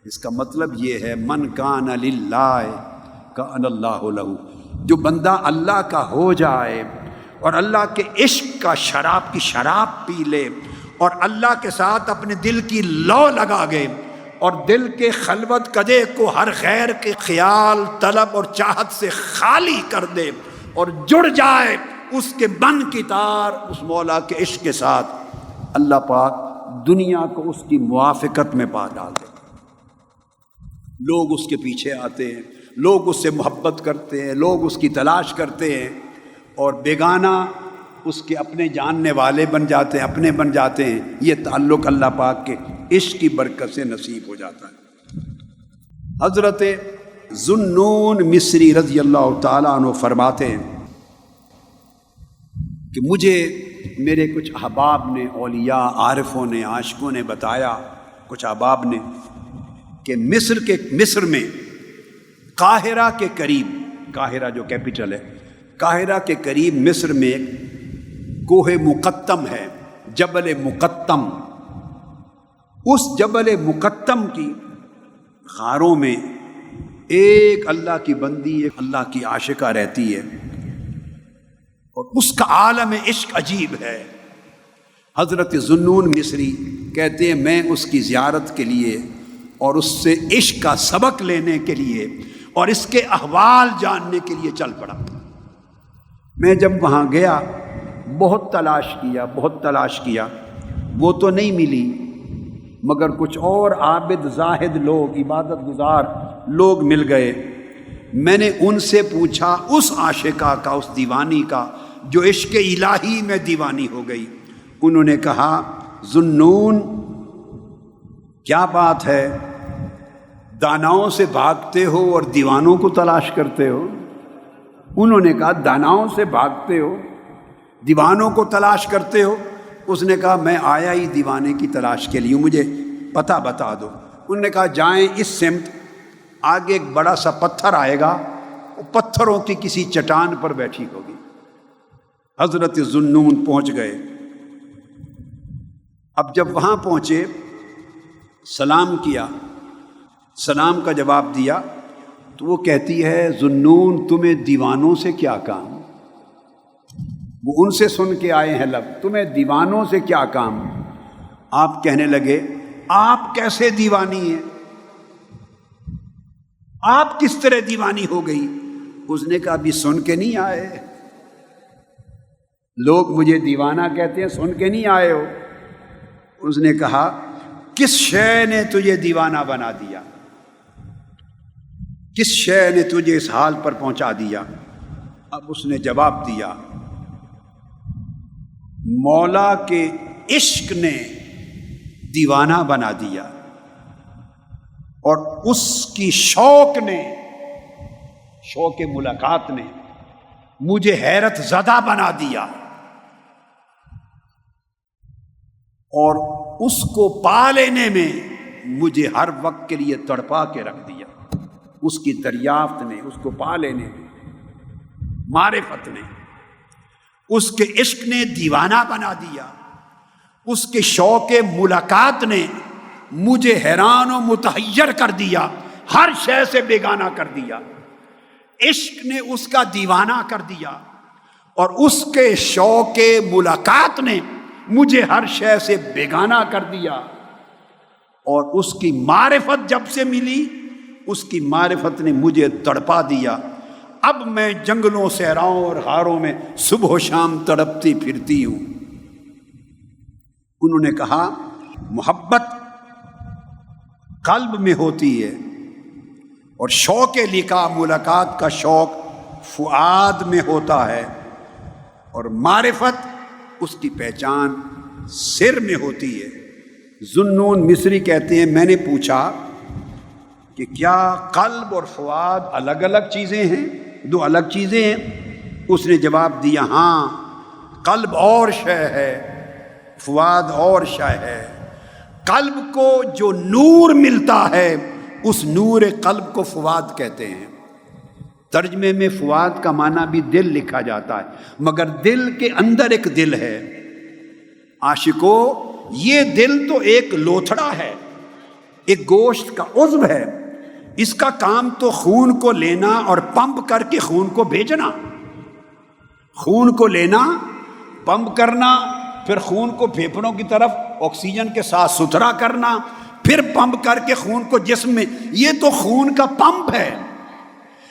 اس کا مطلب یہ ہے من کان للہ کان اللہ لہ، جو بندہ اللہ کا ہو جائے اور اللہ کے عشق کا شراب کی شراب پی لے اور اللہ کے ساتھ اپنے دل کی لو لگا گئے اور دل کے خلوت کدے کو ہر غیر کے خیال، طلب اور چاہت سے خالی کر دے اور جڑ جائے اس کے بن کی تار اس مولا کے عشق کے ساتھ، اللہ پاک دنیا کو اس کی موافقت میں پا ڈال دے۔ لوگ اس کے پیچھے آتے ہیں، لوگ اس سے محبت کرتے ہیں، لوگ اس کی تلاش کرتے ہیں، اور بیگانہ اس کے اپنے جاننے والے بن جاتے ہیں، اپنے بن جاتے ہیں۔ یہ تعلق اللہ پاک کے عشق کی برکت سے نصیب ہو جاتا ہے۔ حضرت ذوالنون مصری رضی اللہ تعالیٰ عنہ فرماتے ہیں کہ مجھے میرے کچھ احباب نے، اولیاء، عارفوں نے، عاشقوں نے بتایا، کچھ احباب نے، کہ مصر میں قاہرہ کے قریب، قاہرہ جو کیپٹل ہے، قاہرہ کے قریب مصر میں ایک کوہ مقتم ہے، جبل مقتم۔ اس جبل مقتم کی غاروں میں ایک اللہ کی بندی، ایک اللہ کی عاشقہ رہتی ہے، اور اس کا عالم عشق عجیب ہے۔ حضرت ذوالنون مصری کہتے ہیں میں اس کی زیارت کے لیے اور اس سے عشق کا سبق لینے کے لیے اور اس کے احوال جاننے کے لیے چل پڑا۔ میں جب وہاں گیا بہت تلاش کیا، وہ تو نہیں ملی، مگر کچھ اور عابد زاہد لوگ، عبادت گزار لوگ مل گئے۔ میں نے ان سے پوچھا اس عاشقہ کا، اس دیوانی کا جو عشق الہی میں دیوانی ہو گئی۔ انہوں نے کہا ذوالنون کیا بات ہے، داناؤں سے بھاگتے ہو اور دیوانوں کو تلاش کرتے ہو؟ انہوں نے کہا داناؤں سے بھاگتے ہو، دیوانوں کو تلاش کرتے ہو؟ اس نے کہا میں آیا ہی دیوانے کی تلاش کے لیے، مجھے پتہ بتا دو۔ انہوں نے کہا جائیں اس سمت، آگے ایک بڑا سا پتھر آئے گا، وہ پتھروں کی کسی چٹان پر بیٹھی ہوگی۔ حضرت ذوالنون پہنچ گئے۔ اب جب وہاں پہنچے، سلام کیا، سلام کا جواب دیا، تو وہ کہتی ہے ذوالنون تمہیں دیوانوں سے کیا کام؟ وہ ان سے سن کے آئے ہیں لفظ، تمہیں دیوانوں سے کیا کام؟ آپ کہنے لگے آپ کیسے دیوانی ہیں، آپ کس طرح دیوانی ہو گئی؟ اس نے کہا ابھی سن کے نہیں آئے، لوگ مجھے دیوانہ کہتے ہیں، سن کے نہیں آئے ہو۔ اس نے کہا کس شے نے تجھے دیوانہ بنا دیا، کس شے نے تجھے اس حال پر پہنچا دیا؟ اب اس نے جواب دیا، مولا کے عشق نے دیوانہ بنا دیا اور اس کی شوق ملاقات نے مجھے حیرت زدہ بنا دیا اور اس کو پا لینے میں مجھے ہر وقت کے لیے تڑپا کے رکھ دیا۔ اس کی دریافت نے، اس کو پا لینے میں، معرفت نے، اس کے عشق نے دیوانہ بنا دیا، اس کے شوق ملاقات نے مجھے حیران و متحیر کر دیا، ہر شے سے بیگانہ کر دیا۔ عشق نے اس کا دیوانہ کر دیا اور اس کے شوق ملاقات نے مجھے ہر شے سے بیگانہ کر دیا، اور اس کی معرفت جب سے ملی، اس کی معرفت نے مجھے تڑپا دیا۔ اب میں جنگلوں، صحراؤں اور غاروں میں صبح و شام تڑپتی پھرتی ہوں۔ انہوں نے کہا، محبت قلب میں ہوتی ہے اور شوق لقاء ملاقات کا شوق فؤاد میں ہوتا ہے، اور معرفت اس کی پہچان سر میں ہوتی ہے۔ ذوالنون مصری کہتے ہیں، میں نے پوچھا کہ کیا قلب اور فؤاد الگ الگ چیزیں ہیں، دو الگ چیزیں ہیں؟ اس نے جواب دیا، ہاں، قلب اور شے ہے، فؤاد اور شے ہے۔ قلب کو جو نور ملتا ہے اس نور قلب کو فؤاد کہتے ہیں۔ ترجمے میں فؤاد کا معنی بھی دل لکھا جاتا ہے، مگر دل کے اندر ایک دل ہے۔ عاشقو، یہ دل تو ایک لوتھڑا ہے، ایک گوشت کا عضو ہے، اس کا کام تو خون کو لینا اور پمپ کر کے خون کو بھیجنا، خون کو لینا، پمپ کرنا، پھر خون کو پھیپھڑوں کی طرف آکسیجن کے ساتھ ستھرا کرنا، پھر پمپ کر کے خون کو جسم میں، یہ تو خون کا پمپ ہے،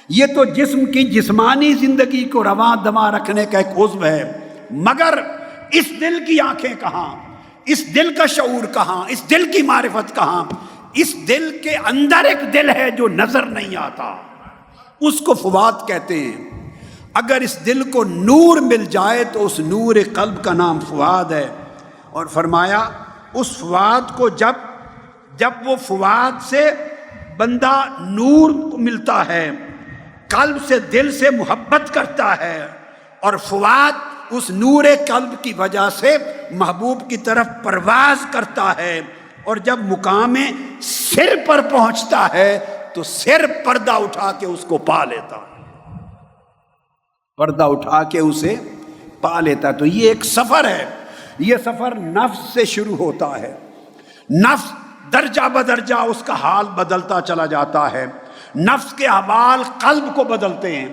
یہ تو جسم کی جسمانی زندگی کو رواں دواں رکھنے کا ایک عضو ہے۔ مگر اس دل کی آنکھیں کہاں، اس دل کا شعور کہاں، اس دل کی معرفت کہاں؟ اس دل کے اندر ایک دل ہے جو نظر نہیں آتا، اس کو فؤاد کہتے ہیں۔ اگر اس دل کو نور مل جائے تو اس نور قلب کا نام فؤاد ہے۔ اور فرمایا، اس فؤاد کو جب وہ فؤاد سے بندہ نور ملتا ہے، قلب سے، دل سے محبت کرتا ہے، اور فؤاد اس نور قلب کی وجہ سے محبوب کی طرف پرواز کرتا ہے، اور جب مقام سر پر پہنچتا ہے تو سر پردہ اٹھا کے اس کو پا لیتا ہے، پردہ اٹھا کے اسے پا لیتا ہے۔ تو یہ ایک سفر ہے، یہ سفر نفس سے شروع ہوتا ہے۔ نفس درجہ بدرجہ اس کا حال بدلتا چلا جاتا ہے، نفس کے احوال قلب کو بدلتے ہیں،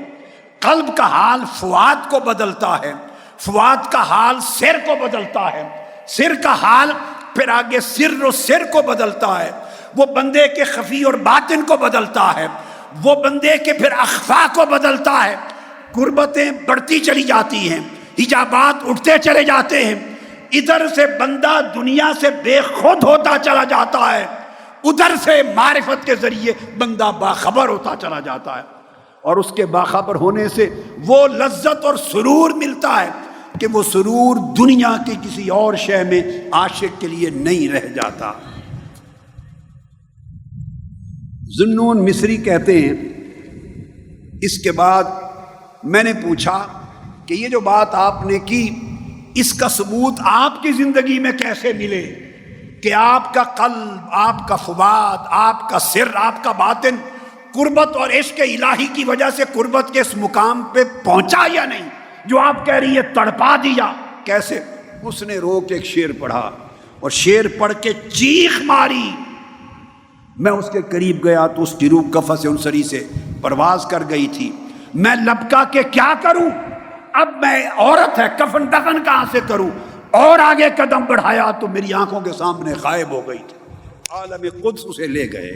قلب کا حال فؤاد کو بدلتا ہے، فؤاد کا حال سر کو بدلتا ہے، سر کا حال پھر آگے سر و سر کو بدلتا ہے، وہ بندے کے خفی اور باطن کو بدلتا ہے، وہ بندے کے پھر اخفا کو بدلتا ہے۔ قربتیں بڑھتی چلی جاتی ہیں، حجابات اٹھتے چلے جاتے ہیں، ادھر سے بندہ دنیا سے بے خود ہوتا چلا جاتا ہے، ادھر سے معرفت کے ذریعے بندہ باخبر ہوتا چلا جاتا ہے، اور اس کے باخبر ہونے سے وہ لذت اور سرور ملتا ہے کہ وہ سرور دنیا کی کسی اور شے میں عاشق کے لیے نہیں رہ جاتا۔ ذوالنون مصری کہتے ہیں، اس کے بعد میں نے پوچھا کہ یہ جو بات آپ نے کی، اس کا ثبوت آپ کی زندگی میں کیسے ملے کہ آپ کا قلب، آپ کا فؤاد، آپ کا سر، آپ کا باطن قربت اور عشق الہی کی وجہ سے قربت کے اس مقام پہ پہنچا یا نہیں جو آپ کہہ رہی ہے تڑپا دیا؟ کیسے؟ اس نے رو کے ایک شعر پڑھا، اور شعر پڑھ کے چیخ ماری۔ میں اس کے قریب گیا تو اس کی روح قفس انصری سے پرواز کر گئی تھی۔ میں لبکا کے کیا کروں؟ اب میں عورت ہے، کفن دفن کہاں سے کروں؟ اور آگے قدم بڑھایا تو میری آنکھوں کے سامنے غائب ہو گئی تھی۔ عالم قدس اسے لے گئے،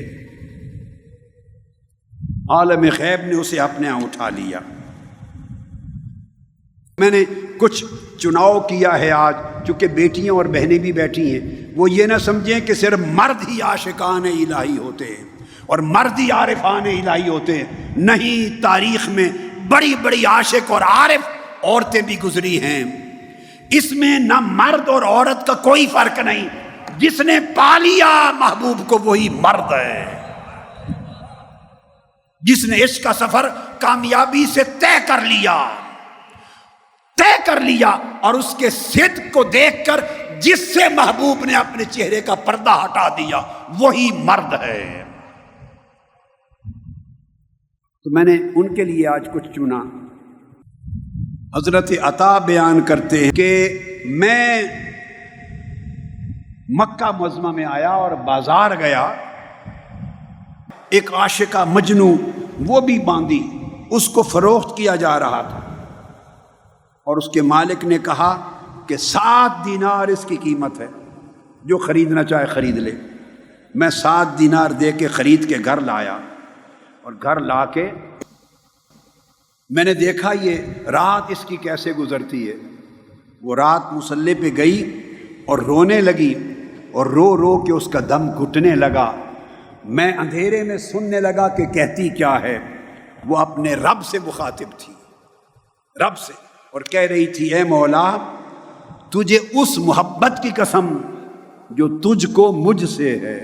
عالم غیب نے اسے اپنے ہاں اٹھا لیا۔ میں نے کچھ چناؤ کیا ہے آج، چونکہ بیٹیاں اور بہنیں بھی بیٹھی ہیں، وہ یہ نہ سمجھیں کہ صرف مرد ہی عاشقان الہی ہوتے ہیں اور مرد ہی عارفان الہی ہوتے ہیں۔ نہیں، تاریخ میں بڑی بڑی عاشق اور عارف عورتیں بھی گزری ہیں، اس میں نہ مرد اور عورت کا کوئی فرق نہیں، جس نے پا لیا محبوب کو وہی مرد ہے، جس نے عشق کا سفر کامیابی سے طے کر لیا اور اس کے صدق کو دیکھ کر جس سے محبوب نے اپنے چہرے کا پردہ ہٹا دیا وہی مرد ہے۔ تو میں نے ان کے لیے آج کچھ چنا۔ حضرت عطا بیان کرتے ہیں کہ میں مکہ معظمہ میں آیا اور بازار گیا، ایک عاشقہ مجنو وہ بھی باندھی، اس کو فروخت کیا جا رہا تھا، اور اس کے مالک نے کہا کہ 7 دینار اس کی قیمت ہے، جو خریدنا چاہے خرید لے۔ میں 7 دینار دے کے خرید کے گھر لایا، اور گھر لا کے میں نے دیکھا یہ رات اس کی کیسے گزرتی ہے۔ وہ رات مصلے پہ گئی اور رونے لگی، اور رو رو کے اس کا دم گھٹنے لگا۔ میں اندھیرے میں سننے لگا کہ کہتی کیا ہے۔ وہ اپنے رب سے مخاطب تھی، رب سے، اور کہہ رہی تھی اے مولا تجھے اس محبت کی قسم جو تجھ کو مجھ سے ہے،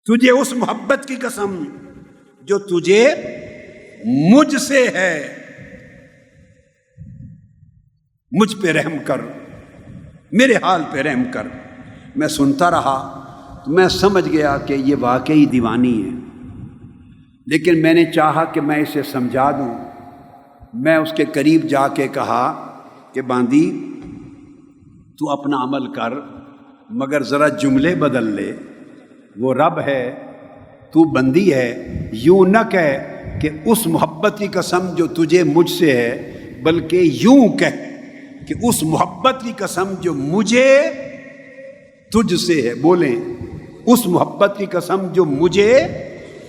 تجھے اس محبت کی قسم جو تجھے مجھ سے ہے، مجھ پہ رحم کر، میرے حال پہ رحم کر۔ میں سنتا رہا تو میں سمجھ گیا کہ یہ واقعی دیوانی ہے، لیکن میں نے چاہا کہ میں اسے سمجھا دوں۔ میں اس کے قریب جا کے کہا کہ باندی تو اپنا عمل کر، مگر ذرا جملے بدل لے، وہ رب ہے تو بندی ہے، یوں نہ کہہ کہ اس محبت کی قسم جو تجھے مجھ سے ہے، بلکہ یوں کہہ کہ اس محبت کی قسم جو مجھے تجھ سے ہے۔ بولیں اس محبت کی قسم جو مجھے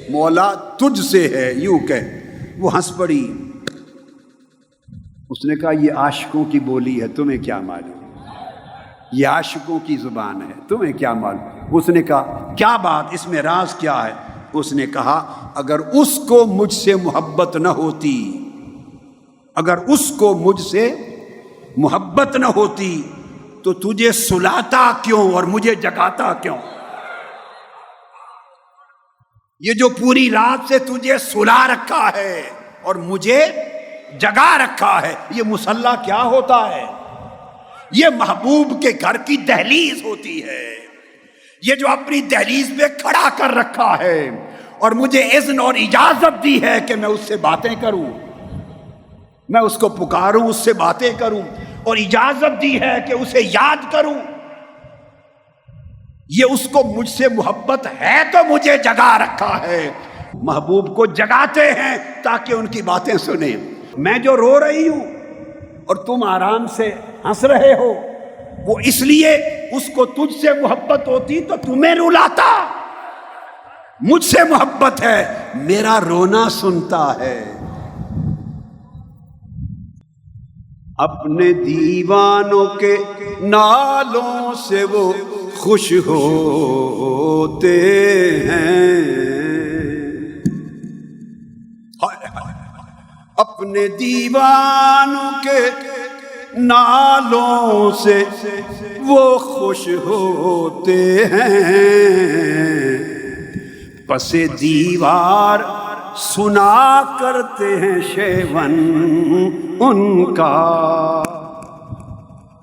مولا تجھ سے ہے، یوں کہہ۔ وہ ہنس پڑی، اس نے کہا یہ عاشقوں کی بولی ہے، تمہیں کیا معلوم، یہ عاشقوں کی زبان ہے، تمہیں کیا معلوم۔ اس نے کہا کیا بات، اس میں راز کیا ہے؟ اس نے کہا اگر اس کو مجھ سے محبت نہ ہوتی، اگر اس کو مجھ سے محبت نہ ہوتی تو تجھے سلاتا کیوں اور مجھے جگاتا کیوں؟ یہ جو پوری رات سے تجھے سلا رکھا ہے اور مجھے جگا رکھا ہے، یہ مصلی کیا ہوتا ہے؟ یہ محبوب کے گھر کی دہلیز ہوتی ہے، یہ جو اپنی دہلیز پہ کھڑا کر رکھا ہے اور مجھے اذن اور اجازت دی ہے کہ میں اس سے باتیں کروں، میں اس کو پکاروں، اس سے باتیں کروں، اور اجازت دی ہے کہ اسے یاد کروں۔ یہ اس کو مجھ سے محبت ہے تو مجھے جگا رکھا ہے۔ محبوب کو جگاتے ہیں تاکہ ان کی باتیں سنیں۔ میں جو رو رہی ہوں اور تم آرام سے ہنس رہے ہو، وہ اس لیے اس کو تجھ سے محبت ہوتی تو تمہیں رلاتا۔ مجھ سے محبت ہے، میرا رونا سنتا ہے۔ اپنے دیوانوں کے نالوں سے وہ خوش ہوتے ہیں، اپنے دیوانوں کے نالوں سے وہ خوش ہوتے ہیں، پس دیوار سنا کرتے ہیں شیون ان کا۔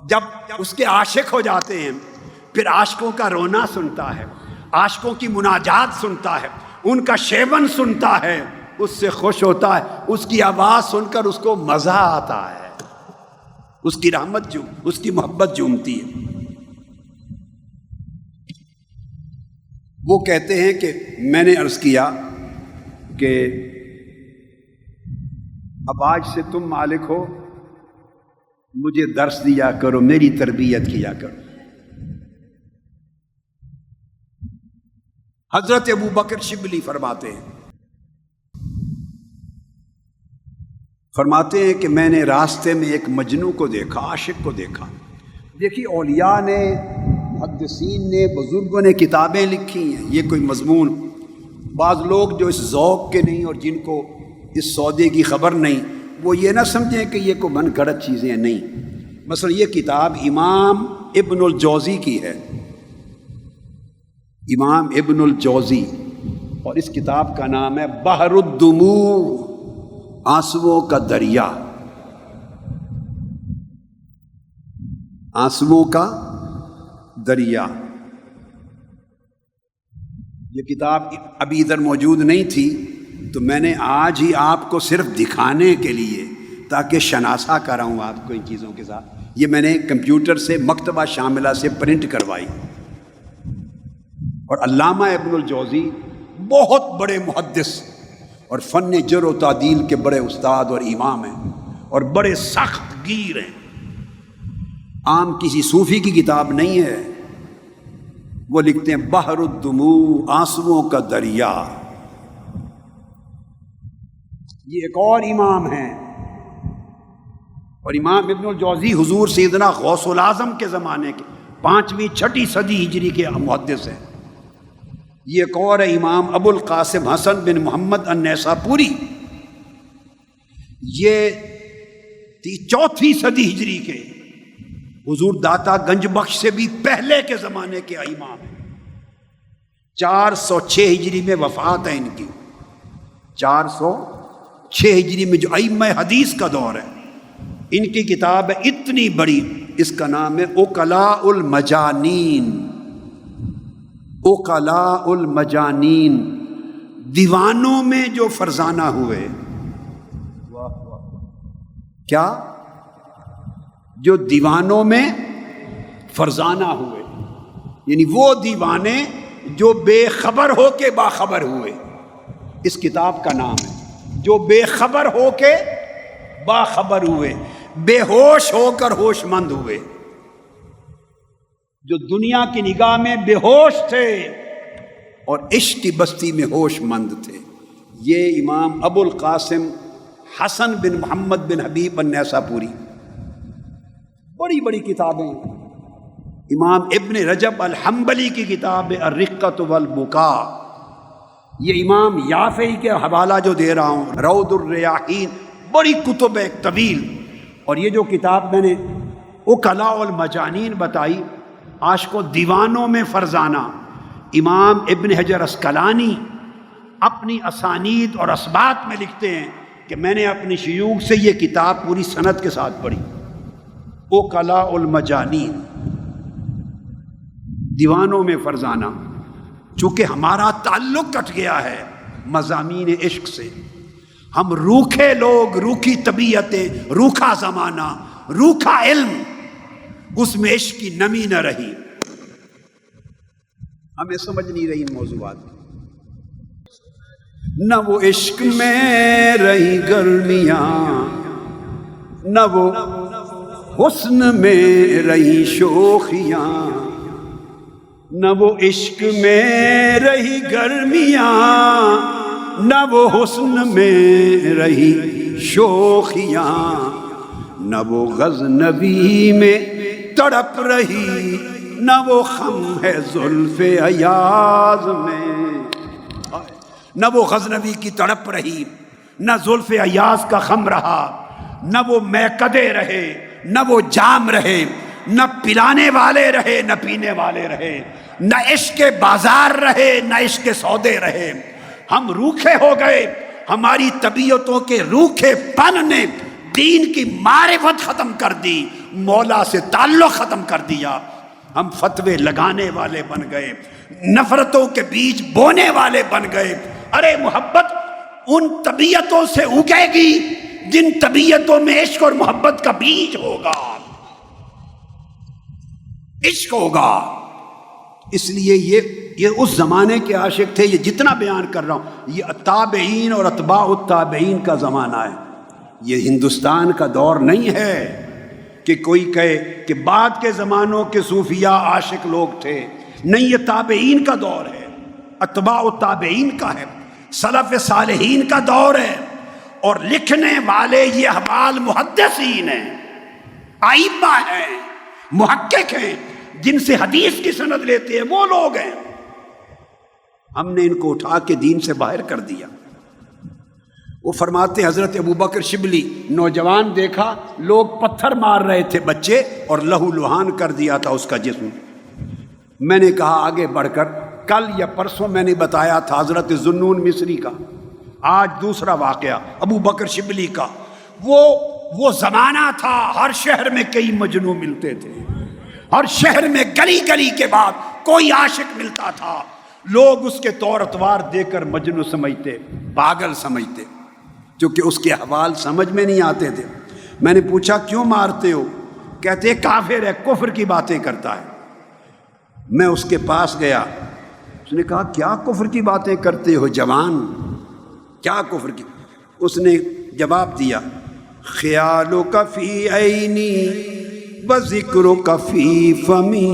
جب اس کے عاشق ہو جاتے ہیں پھر عاشقوں کا رونا سنتا ہے، عاشقوں کی مناجات سنتا ہے، ان کا شیون سنتا ہے، اس سے خوش ہوتا ہے، اس کی آواز سن کر اس کو مزہ آتا ہے، اس کی رحمت اس کی محبت جھومتی ہے۔ وہ کہتے ہیں کہ میں نے عرض کیا کہ اب آج سے تم مالک ہو، مجھے درس دیا کرو، میری تربیت کیا کرو۔ حضرت ابو بکر شبلی فرماتے ہیں کہ میں نے راستے میں ایک مجنو کو دیکھا، عاشق کو دیکھا۔ دیکھیے اولیاء نے، محدثین نے، بزرگوں نے کتابیں لکھی ہیں، یہ کوئی مضمون بعض لوگ جو اس ذوق کے نہیں اور جن کو اس سودے کی خبر نہیں، وہ یہ نہ سمجھیں کہ یہ کوئی من گھڑت چیزیں نہیں۔ مثلا یہ کتاب امام ابن الجوزی کی ہے، امام ابن الجوزی، اور اس کتاب کا نام ہے بحر الدموع، آنسوؤں کا دریا، آنسوؤں کا دریا۔ یہ کتاب ابھی ادھر موجود نہیں تھی تو میں نے آج ہی آپ کو صرف دکھانے کے لیے، تاکہ شناسا کراؤں آپ کو ان چیزوں کے ساتھ، یہ میں نے کمپیوٹر سے مکتبہ شاملہ سے پرنٹ کروائی۔ اور علامہ ابن الجوزی بہت بڑے محدث اور فن جر و تعدیل کے بڑے استاد اور امام ہیں، اور بڑے سخت گیر ہیں۔ عام کسی صوفی کی کتاب نہیں ہے، وہ لکھتے ہیں بحر الدموع، آنسوؤں کا دریا۔ یہ ایک اور امام ہیں، اور امام ابن الجوزی حضور سیدنا غوث العظم کے زمانے کے 5ویں 6ٹھی صدی ہجری کے محدث ہیں۔ یہ ایک اور ہے امام ابو القاسم حسن بن محمد النیساپوری، یہ 4تھی صدی ہجری کے حضور داتا گنج بخش سے بھی پہلے کے زمانے کے امام ہیں۔ 406 ہجری میں وفات ہے ان کی، 406 ہجری میں، جو ائمہ حدیث کا دور ہے۔ ان کی کتاب ہے اتنی بڑی، اس کا نام ہے عقلاء المجانین، عقلاء المجانین، دیوانوں میں جو فرزانہ ہوئے۔ کیا؟ جو دیوانوں میں فرزانہ ہوئے، یعنی وہ دیوانے جو بے خبر ہو کے باخبر ہوئے، اس کتاب کا نام ہے، جو بے خبر ہو کے باخبر ہوئے، بے ہوش ہو کر ہوش مند ہوئے، جو دنیا کی نگاہ میں بے ہوش تھے اور عشق کی بستی میں ہوش مند تھے۔ یہ امام ابو القاسم حسن بن محمد بن حبیب النیساپوری، بڑی بڑی کتابیں۔ امام ابن رجب الحنبلی کی کتاب الرقۃ والبکاء، یہ امام یافعی کے حوالہ جو دے رہا ہوں، روض الریاحین، بڑی کتب ایک طویل۔ اور یہ جو کتاب میں نے عقلاء المجانین بتائی، عاشقوں دیوانوں میں فرزانہ، امام ابن حجر عسقلانی اپنی اسانید اور اسبات میں لکھتے ہیں کہ میں نے اپنی شیوخ سے یہ کتاب پوری سند کے ساتھ پڑھی، عقلاء المجانین، دیوانوں میں فرزانہ۔ چونکہ ہمارا تعلق کٹ گیا ہے مضامین عشق سے، ہم روکھے لوگ، روکھی طبیعتیں، روکھا زمانہ، روکھا علم، اس میں عشق کی نمی نہ رہی، ہمیں سمجھ نہیں رہی ان موضوعات۔ نہ وہ عشق میں رہی گرمیاں، نہ وہ حسن میں رہی شوخیاں، نہ وہ عشق میں رہی گرمیاں، نہ وہ حسن میں رہی شوخیاں، نہ وہ غزنوی میں تڑپ رہی، نہ وہ خم ہے زلف ایاز میں، نہ وہ غزنوی کی تڑپ رہی، نہ زلف ایاز کا خم رہا، نہ وہ میکدے رہے، نہ وہ جام رہے، نہ پلانے والے رہے نہ پینے والے رہے، نہ عشق بازار رہے نہ عشق سودے رہے۔ ہم روکھے ہو گئے، ہماری طبیعتوں کے روکھے پن نے دین کی معرفت ختم کر دی، مولا سے تعلق ختم کر دیا۔ ہم فتوے لگانے والے بن گئے، نفرتوں کے بیج بونے والے بن گئے۔ ارے محبت ان طبیعتوں سے اگے گی جن طبیعتوں میں عشق اور محبت کا بیج ہوگا، عشق ہوگا۔ اس لیے یہ اس زمانے کے عاشق تھے۔ یہ جتنا بیان کر رہا ہوں یہ تابعین اور اتباع التابعین کا زمانہ ہے، یہ ہندوستان کا دور نہیں ہے کہ کوئی کہے کہ بعد کے زمانوں کے صوفیاء عاشق لوگ تھے، نہیں، یہ تابعین کا دور ہے، اتباع التابعین کا ہے، سلف صالحین کا دور ہے۔ اور لکھنے والے یہ احوال محدثین ہیں، ائمہ ہیں، محقق ہیں، جن سے حدیث کی سند لیتے ہیں، وہ لوگ ہیں۔ ہم نے ان کو اٹھا کے دین سے باہر کر دیا۔ وہ فرماتے حضرت ابوبکر شبلی نوجوان دیکھا، لوگ پتھر مار رہے تھے بچے اور لہو لہان کر دیا تھا اس کا جسم۔ میں نے کہا آگے بڑھ کر، کل یا پرسوں میں نے بتایا تھا حضرت ذوالنون مصری کا، آج دوسرا واقعہ ابوبکر شبلی کا۔ وہ زمانہ تھا ہر شہر میں کئی مجنوں ملتے تھے، ہر شہر میں گلی گلی کے بعد کوئی عاشق ملتا تھا، لوگ اس کے طور اتوار دے کر مجنوں سمجھتے، پاگل سمجھتے، کیونکہ اس کے احوال سمجھ میں نہیں آتے تھے۔ میں نے پوچھا کیوں مارتے ہو؟ کہتے کافر ہے، کفر کی باتیں کرتا ہے۔ میں اس کے پاس گیا، اس نے کہا کیا کفر کی باتیں کرتے ہو جوان، کیا کفر کی؟ اس نے جواب دیا، خیالک فی عینی وذکرک فی فمی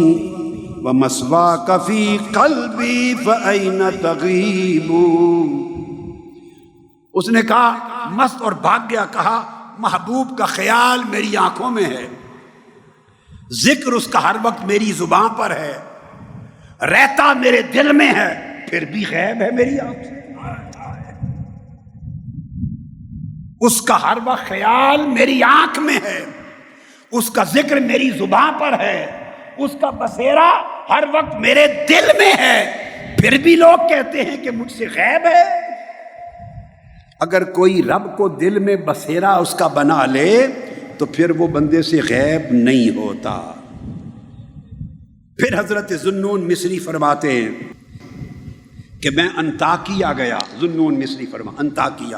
ومثواک فی قلبی فأین تغیب۔ اس نے کہا مست اور بھاگ گیا، کہا محبوب کا خیال میری آنکھوں میں ہے، ذکر اس کا ہر وقت میری زبان پر ہے، رہتا میرے دل میں ہے، پھر بھی غیب ہے میری آنکھ سے۔ اس کا ہر وقت خیال میری آنکھ میں ہے، اس کا ذکر میری زبان پر ہے، اس کا بصیرہ ہر وقت میرے دل میں ہے، پھر بھی لوگ کہتے ہیں کہ مجھ سے غیب ہے۔ اگر کوئی رب کو دل میں بصیرہ اس کا بنا لے تو پھر وہ بندے سے غیب نہیں ہوتا۔ پھر حضرت ذوالنون مصری فرماتے ہیں کہ میں انطاکیہ گیا، ذوالنون مصری انطاکیہ،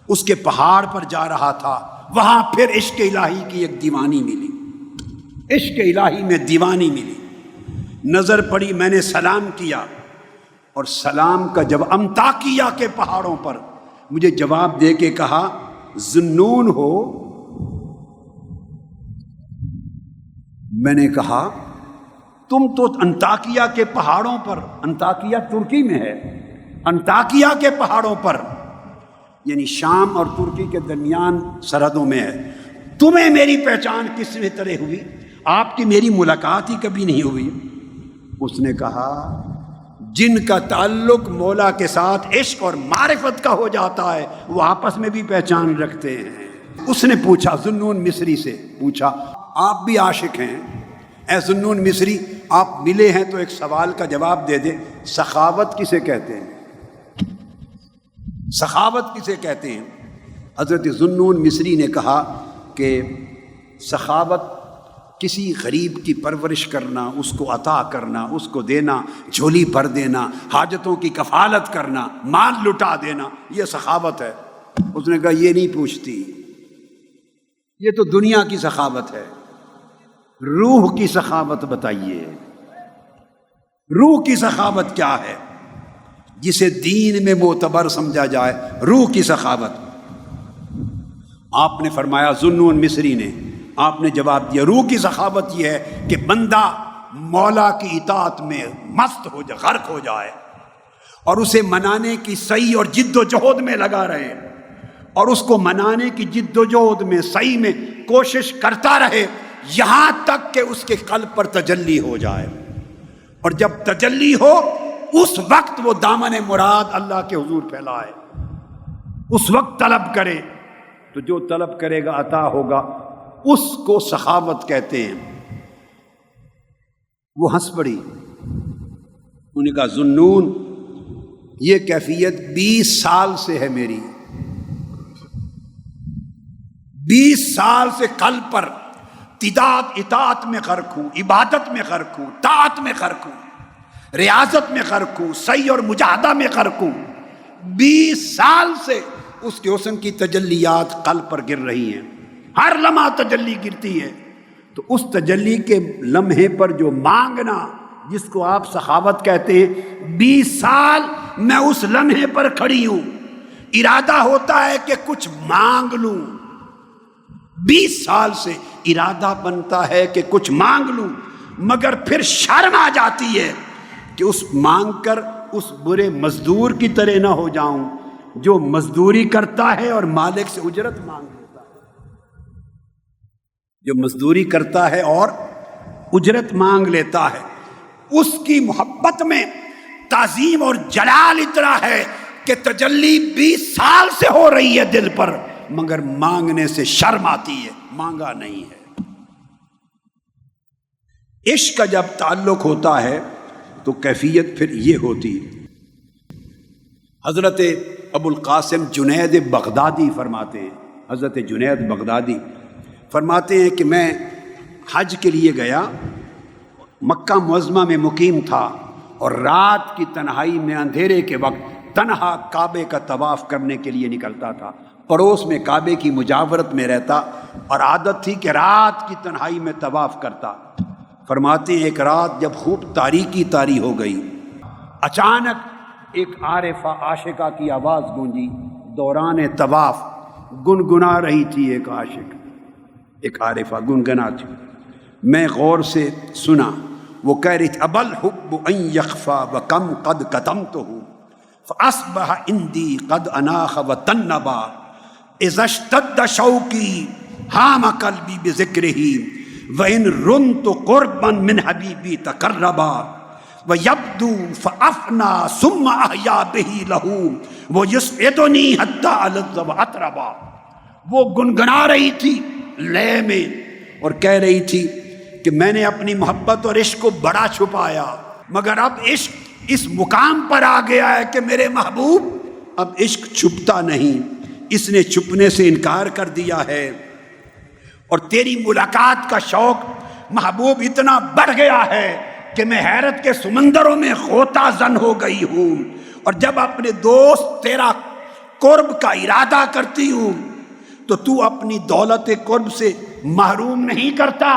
اس کے پہاڑ پر جا رہا تھا، وہاں پھر عشق الہی کی ایک دیوانی ملی، عشق الہی میں دیوانی ملی، نظر پڑی، میں نے سلام کیا، اور سلام کا جب انطاکیہ کے پہاڑوں پر مجھے جواب دے کے کہا ذوالنون ہو؟ میں نے کہا تم تو انطاکیہ کے پہاڑوں پر، انطاکیہ ترکی میں ہے، انطاکیہ کے پہاڑوں پر یعنی شام اور ترکی کے درمیان سرحدوں میں ہے، تمہیں میری پہچان کس طرح ہوئی؟ آپ کی میری ملاقات ہی کبھی نہیں ہوئی۔ اس نے کہا جن کا تعلق مولا کے ساتھ عشق اور معرفت کا ہو جاتا ہے وہ آپس میں بھی پہچان رکھتے ہیں۔ اس نے پوچھا، ذوالنون مصری سے پوچھا، آپ بھی عاشق ہیں؟ اے ذوالنون مصری، آپ ملے ہیں تو ایک سوال کا جواب دے دیں، سخاوت کسے کہتے ہیں؟ سخاوت کسے کہتے ہیں؟ حضرت ذوالنون مصری نے کہا کہ سخاوت کسی غریب کی پرورش کرنا، اس کو عطا کرنا، اس کو دینا، جھولی بھر دینا، حاجتوں کی کفالت کرنا، مال لٹا دینا، یہ سخاوت ہے۔ اس نے کہا یہ نہیں پوچھتی، یہ تو دنیا کی سخاوت ہے، روح کی سخاوت بتائیے، روح کی سخاوت کیا ہے جسے دین میں معتبر سمجھا جائے؟ روح کی سخاوت۔ آپ نے فرمایا، ذوالنون مصری نے، آپ نے جواب دیا، روح کی سخاوت یہ ہے کہ بندہ مولا کی اطاعت میں مست ہو جائے، غرق ہو جائے، اور اسے منانے کی صحیح اور جد و جہد میں لگا رہے، اور اس کو منانے کی جد و جہد میں صحیح میں کوشش کرتا رہے یہاں تک کہ اس کے قلب پر تجلی ہو جائے، اور جب تجلی ہو اس وقت وہ دامن مراد اللہ کے حضور پھیلائے، اس وقت طلب کرے، تو جو طلب کرے گا عطا ہوگا، اس کو سخاوت کہتے ہیں۔ وہ ہنس پڑی، انہوں نے کہا ذوالنون یہ کیفیت 20 سال سے ہے میری، 20 سال سے قلب پر اطاعت میں غرق ہوں، عبادت میں غرق ہوں، طاعت میں غرق ہوں، ریاضت میں غرق ہوں، سعی اور مجاہدہ میں غرق ہوں، 20 سال سے اس کے حسن کی تجلیات قلب پر گر رہی ہیں، ہر لمحہ تجلی گرتی ہے، تو اس تجلی کے لمحے پر جو مانگنا جس کو آپ سخاوت کہتے ہیں، 20 سال میں اس لمحے پر کھڑی ہوں، ارادہ ہوتا ہے کہ کچھ مانگ لوں، 20 سال سے ارادہ بنتا ہے کہ کچھ مانگ لوں، مگر پھر شرم آ جاتی ہے کہ اس مانگ کر اس برے مزدور کی طرح نہ ہو جاؤں جو مزدوری کرتا ہے اور مالک سے اجرت مانگ لیتا ہے، جو مزدوری کرتا ہے اور اجرت مانگ لیتا ہے، اس کی محبت میں تعظیم اور جلال اتنا ہے کہ تجلی 20 سال سے ہو رہی ہے دل پر، مگر مانگنے سے شرم آتی ہے، مانگا نہیں ہے۔ عشق کا جب تعلق ہوتا ہے تو کیفیت پھر یہ ہوتی ہے۔ حضرت ابو القاسم جنید بغدادی فرماتے ہیں، حضرت جنید بغدادی فرماتے ہیں کہ میں حج کے لیے گیا، مکہ معظمہ میں مقیم تھا، اور رات کی تنہائی میں اندھیرے کے وقت تنہا کعبے کا طواف کرنے کے لیے نکلتا تھا، پڑوس میں کعبے کی مجاورت میں رہتا، اور عادت تھی کہ رات کی تنہائی میں طواف کرتا۔ فرماتے ہیں ایک رات جب خوب تاریکی طاری ہو گئی، اچانک ایک عارفہ عاشقہ کی آواز گونجی، دوران طواف گنگنا رہی تھی ایک عاشق، ایک عارفہ گنگناتی۔ میں غور سے سنا، وہ کہہ رہی تھی ابل حب ان یخفا وکم قد کتمتہ فاصبح عندی قد اناخ وتنبا اذا اشتد شوقی حام قلبی بذکرہ وان رنت قربا من حبیبی تقربا ویبدو فافنا ثم احیا بہ لہ ویسعدنی حتی الذ واطربا۔ وہ گنگنا رہی تھی لے میں اور کہہ رہی تھی کہ میں نے اپنی محبت اور عشق کو بڑا چھپایا، مگر اب عشق اس مقام پر آ گیا ہے کہ میرے محبوب اب عشق چھپتا نہیں، اس نے چھپنے سے انکار کر دیا ہے، اور تیری ملاقات کا شوق محبوب اتنا بڑھ گیا ہے کہ میں حیرت کے سمندروں میں غوطہ زن ہو گئی ہوں، اور جب اپنے دوست تیرا قرب کا ارادہ کرتی ہوں تو تو اپنی دولت قرب سے محروم نہیں کرتا،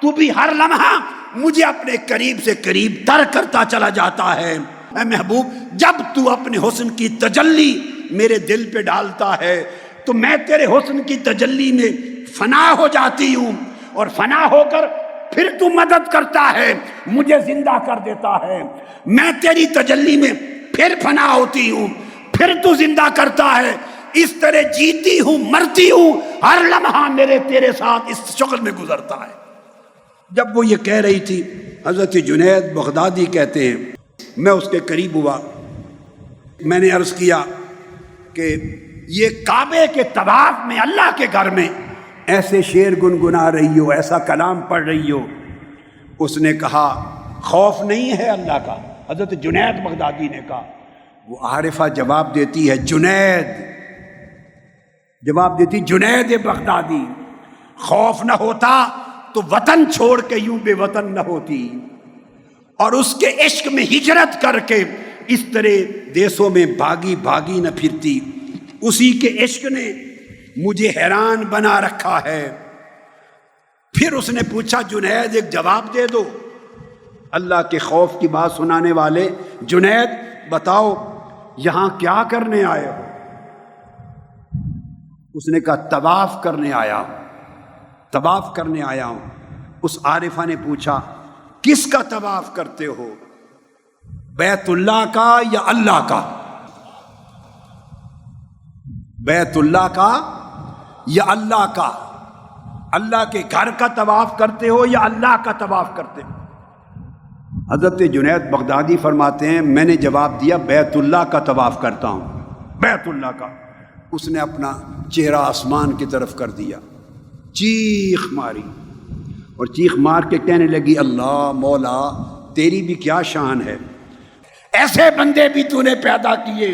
تو بھی ہر لمحہ مجھے اپنے قریب سے قریب تر کرتا چلا جاتا ہے۔ اے محبوب، جب تو اپنے حسن کی تجلی میرے دل پہ ڈالتا ہے تو میں تیرے حسن کی تجلی میں فنا ہو جاتی ہوں، اور فنا ہو کر پھر تو مدد کرتا ہے، مجھے زندہ کر دیتا ہے۔ میں تیری تجلی میں پھر فنا ہوتی ہوں، پھر تو زندہ کرتا ہے، اس طرح جیتی ہوں مرتی ہوں، ہر لمحہ میرے تیرے ساتھ اس شکل میں گزرتا ہے۔ جب وہ یہ کہہ رہی تھی، حضرت جنید بغدادی کہتے ہیں میں اس کے قریب ہوا، میں نے عرض کیا کہ یہ کعبے کے طواف میں اللہ کے گھر میں ایسے شعر گنگنا رہی ہو، ایسا کلام پڑھ رہی ہو۔ اس نے کہا خوف نہیں ہے اللہ کا، حضرت جنید بغدادی نے کہا۔ وہ عارفہ جواب دیتی ہے جنید بغدادی، خوف نہ ہوتا تو وطن چھوڑ کے یوں بے وطن نہ ہوتی، اور اس کے عشق میں ہجرت کر کے اس طرح دیسوں میں بھاگی نہ پھرتی۔ اسی کے عشق نے مجھے حیران بنا رکھا ہے۔ پھر اس نے پوچھا جنید ایک جواب دے دو، اللہ کے خوف کی بات سنانے والے، جنید بتاؤ یہاں کیا کرنے آئے ہو؟ اس نے کہا طواف کرنے آیا ہوں۔ اس عارفہ نے پوچھا کس کا طواف کرتے ہو، بیت اللہ کا یا اللہ کا؟ بیت اللہ کا یا اللہ کا؟ اللہ کے گھر کا طواف کرتے ہو یا اللہ کا طواف کرتے ہو؟ حضرت جنید بغدادی فرماتے ہیں میں نے جواب دیا بیت اللہ کا طواف کرتا ہوں، بیت اللہ کا۔ اس نے اپنا چہرہ آسمان کی طرف کر دیا، چیخ ماری، اور چیخ مار کے کہنے لگی اللہ مولا تیری بھی کیا شان ہے، ایسے بندے بھی تو نے پیدا کیے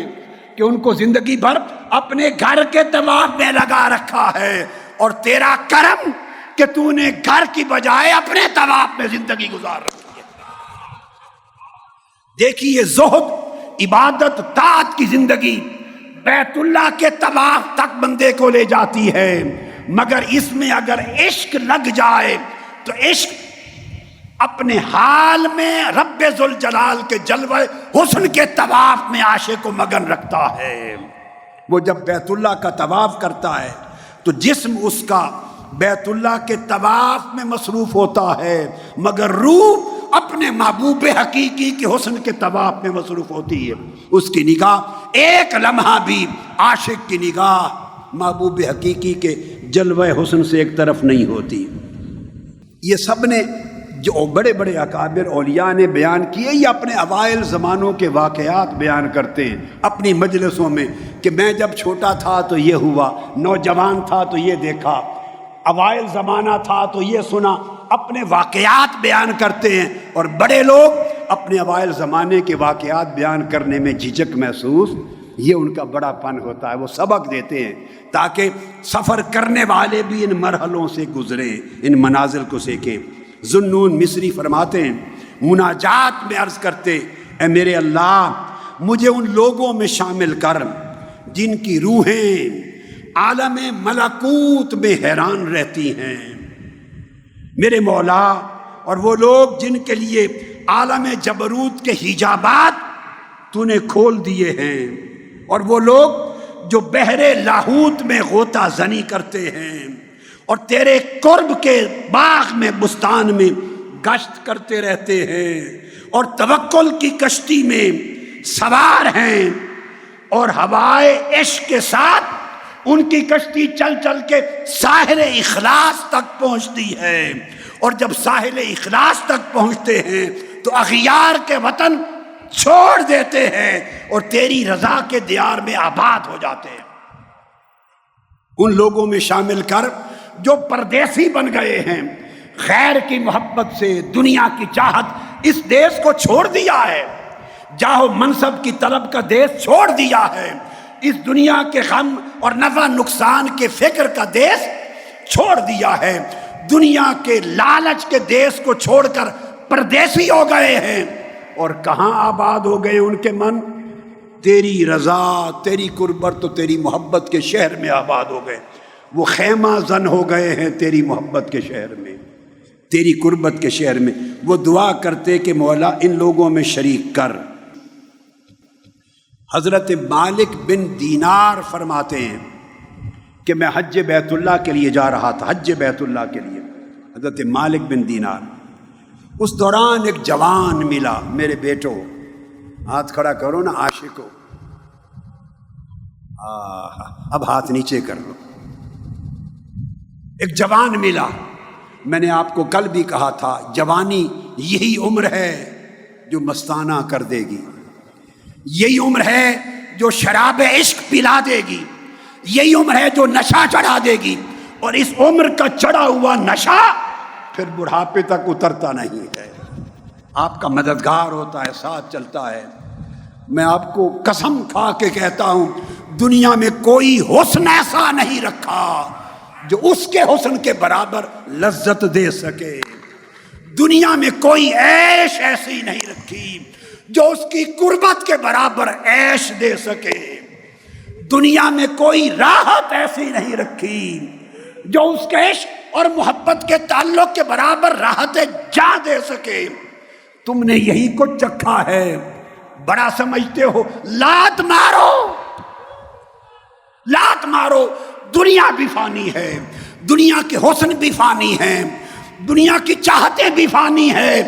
کہ ان کو زندگی بھر اپنے گھر کے طواف میں لگا رکھا ہے، اور تیرا کرم کہ تو نے گھر کی بجائے اپنے طواف میں زندگی گزار رکھی ہے۔ دیکھیے زہد، عبادت، طاعت کی زندگی بیت اللہ کے طواف تک بندے کو لے جاتی ہے، مگر اس میں اگر عشق لگ جائے تو عشق اپنے حال میں رب ذوالجلال کے جلوہ حسن کے طواف میں عاشق کو مگن رکھتا ہے۔ وہ جب بیت اللہ کا طواف کرتا ہے تو جسم اس کا بیت اللہ کے طواف میں مصروف ہوتا ہے، مگر روح اپنے محبوب حقیقی کے حسن کے طواف میں مصروف ہوتی ہے۔ اس کی نگاہ ایک لمحہ بھی عاشق کی نگاہ محبوب حقیقی کے جلوہ حسن سے ایک طرف نہیں ہوتی۔ یہ سب نے جو بڑے بڑے اکابر اولیاء نے بیان کیے یا اپنے اوائل زمانوں کے واقعات بیان کرتے ہیں اپنی مجلسوں میں کہ میں جب چھوٹا تھا تو یہ ہوا، نوجوان تھا تو یہ دیکھا، اوائل زمانہ تھا تو یہ سنا، اپنے واقعات بیان کرتے ہیں۔ اور بڑے لوگ اپنے اوائل زمانے کے واقعات بیان کرنے میں جھجک محسوس، یہ ان کا بڑا پن ہوتا ہے، وہ سبق دیتے ہیں تاکہ سفر کرنے والے بھی ان مرحلوں سے گزریں، ان منازل کو سیکھیں۔ ذوالنون مصری فرماتے ہیں، مناجات میں عرض کرتے، اے میرے اللہ مجھے ان لوگوں میں شامل کر جن کی روحیں عالم ملکوت میں حیران رہتی ہیں میرے مولا، اور وہ لوگ جن کے لیے عالم جبروت کے حجابات تو نے کھول دیے ہیں، اور وہ لوگ جو بحر لاہوت میں غوطہ زنی کرتے ہیں اور تیرے قرب کے باغ میں بستان میں گشت کرتے رہتے ہیں اور توکل کی کشتی میں سوار ہیں، اور ہوائے عشق کے ساتھ ان کی کشتی چل چل کے ساحل اخلاص تک پہنچتی ہے، اور جب ساحل اخلاص تک پہنچتے ہیں تو اغیار کے وطن چھوڑ دیتے ہیں اور تیری رضا کے دیار میں آباد ہو جاتے ہیں۔ ان لوگوں میں شامل کر جو پردیسی بن گئے ہیں، خیر کی محبت سے دنیا کی چاہت اس دیس کو چھوڑ دیا ہے، جاہ و منصب کی طلب کا دیس چھوڑ دیا ہے، اس دنیا کے غم اور نفع نقصان کے فکر کا دیس چھوڑ دیا ہے، دنیا کے لالچ کے دیس کو چھوڑ کر پردیسی ہو گئے ہیں، اور کہاں آباد ہو گئے ان کے من؟ تیری رضا، تیری قربت تو تیری محبت کے شہر میں آباد ہو گئے، وہ خیمہ زن ہو گئے ہیں تیری محبت کے شہر میں، تیری قربت کے شہر میں۔ وہ دعا کرتے کہ مولا ان لوگوں میں شریک کر۔ حضرت مالک بن دینار فرماتے ہیں کہ میں حج بیت اللہ کے لیے جا رہا تھا، حج بیت اللہ کے لیے، حضرت مالک بن دینار، اس دوران ایک جوان ملا، میرے بیٹو ہاتھ کھڑا کرو نا، عاشقو، اب ہاتھ نیچے کر لو، ایک جوان ملا۔ میں نے آپ کو کل بھی کہا تھا، جوانی یہی عمر ہے جو مستانہ کر دے گی، یہی عمر ہے جو شراب عشق پلا دے گی، یہی عمر ہے جو نشہ چڑھا دے گی، اور اس عمر کا چڑھا ہوا نشہ پھر بڑھاپے تک اترتا نہیں ہے، آپ کا مددگار ہوتا ہے، ساتھ چلتا ہے۔ میں آپ کو قسم کھا کے کہتا ہوں، دنیا میں کوئی حسن ایسا نہیں رکھا جو اس کے حسن کے برابر لذت دے سکے، دنیا میں کوئی عیش ایسی نہیں رکھی جو اس کی قربت کے برابر عیش دے سکے، دنیا میں کوئی راحت ایسی نہیں رکھی جو اس کے عشق اور محبت کے تعلق کے برابر راحت جاں دے سکے۔ تم نے یہی کچھ چکھا ہے، بڑا سمجھتے ہو، لات مارو، لات مارو، دنیا بھی فانی ہے، دنیا کے حسن بھی فانی ہے، دنیا کی چاہتیں بھی فانی ہے،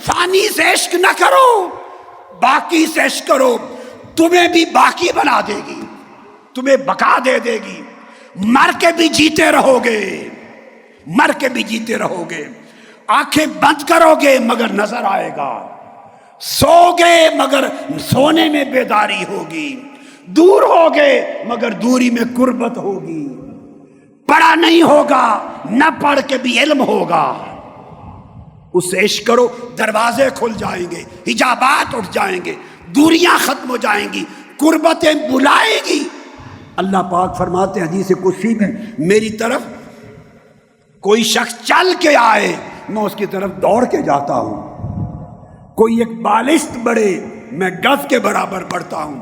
فانی سے عشق نہ کرو، باقی سے عشق کرو، تمہیں بھی باقی بنا دے گی، تمہیں بقا دے دے گی، مر کے بھی جیتے رہو گے، مر کے بھی جیتے رہو گے، آنکھیں بند کرو گے مگر نظر آئے گا، سو گے مگر سونے میں بیداری ہوگی، دور ہوگے مگر دوری میں قربت ہوگی، پڑھا نہیں ہوگا نہ پڑھ کے بھی علم ہوگا، اس سے عشق کرو، دروازے کھل جائیں گے، حجابات اٹھ جائیں گے، دوریاں ختم ہو جائیں گی، قربتیں بلائے گی۔ اللہ پاک فرماتے ہیں حدیث قدسی میں، میری طرف کوئی شخص چل کے آئے میں اس کی طرف دوڑ کے جاتا ہوں، کوئی ایک بالشت بڑھے میں گز کے برابر بڑھتا ہوں۔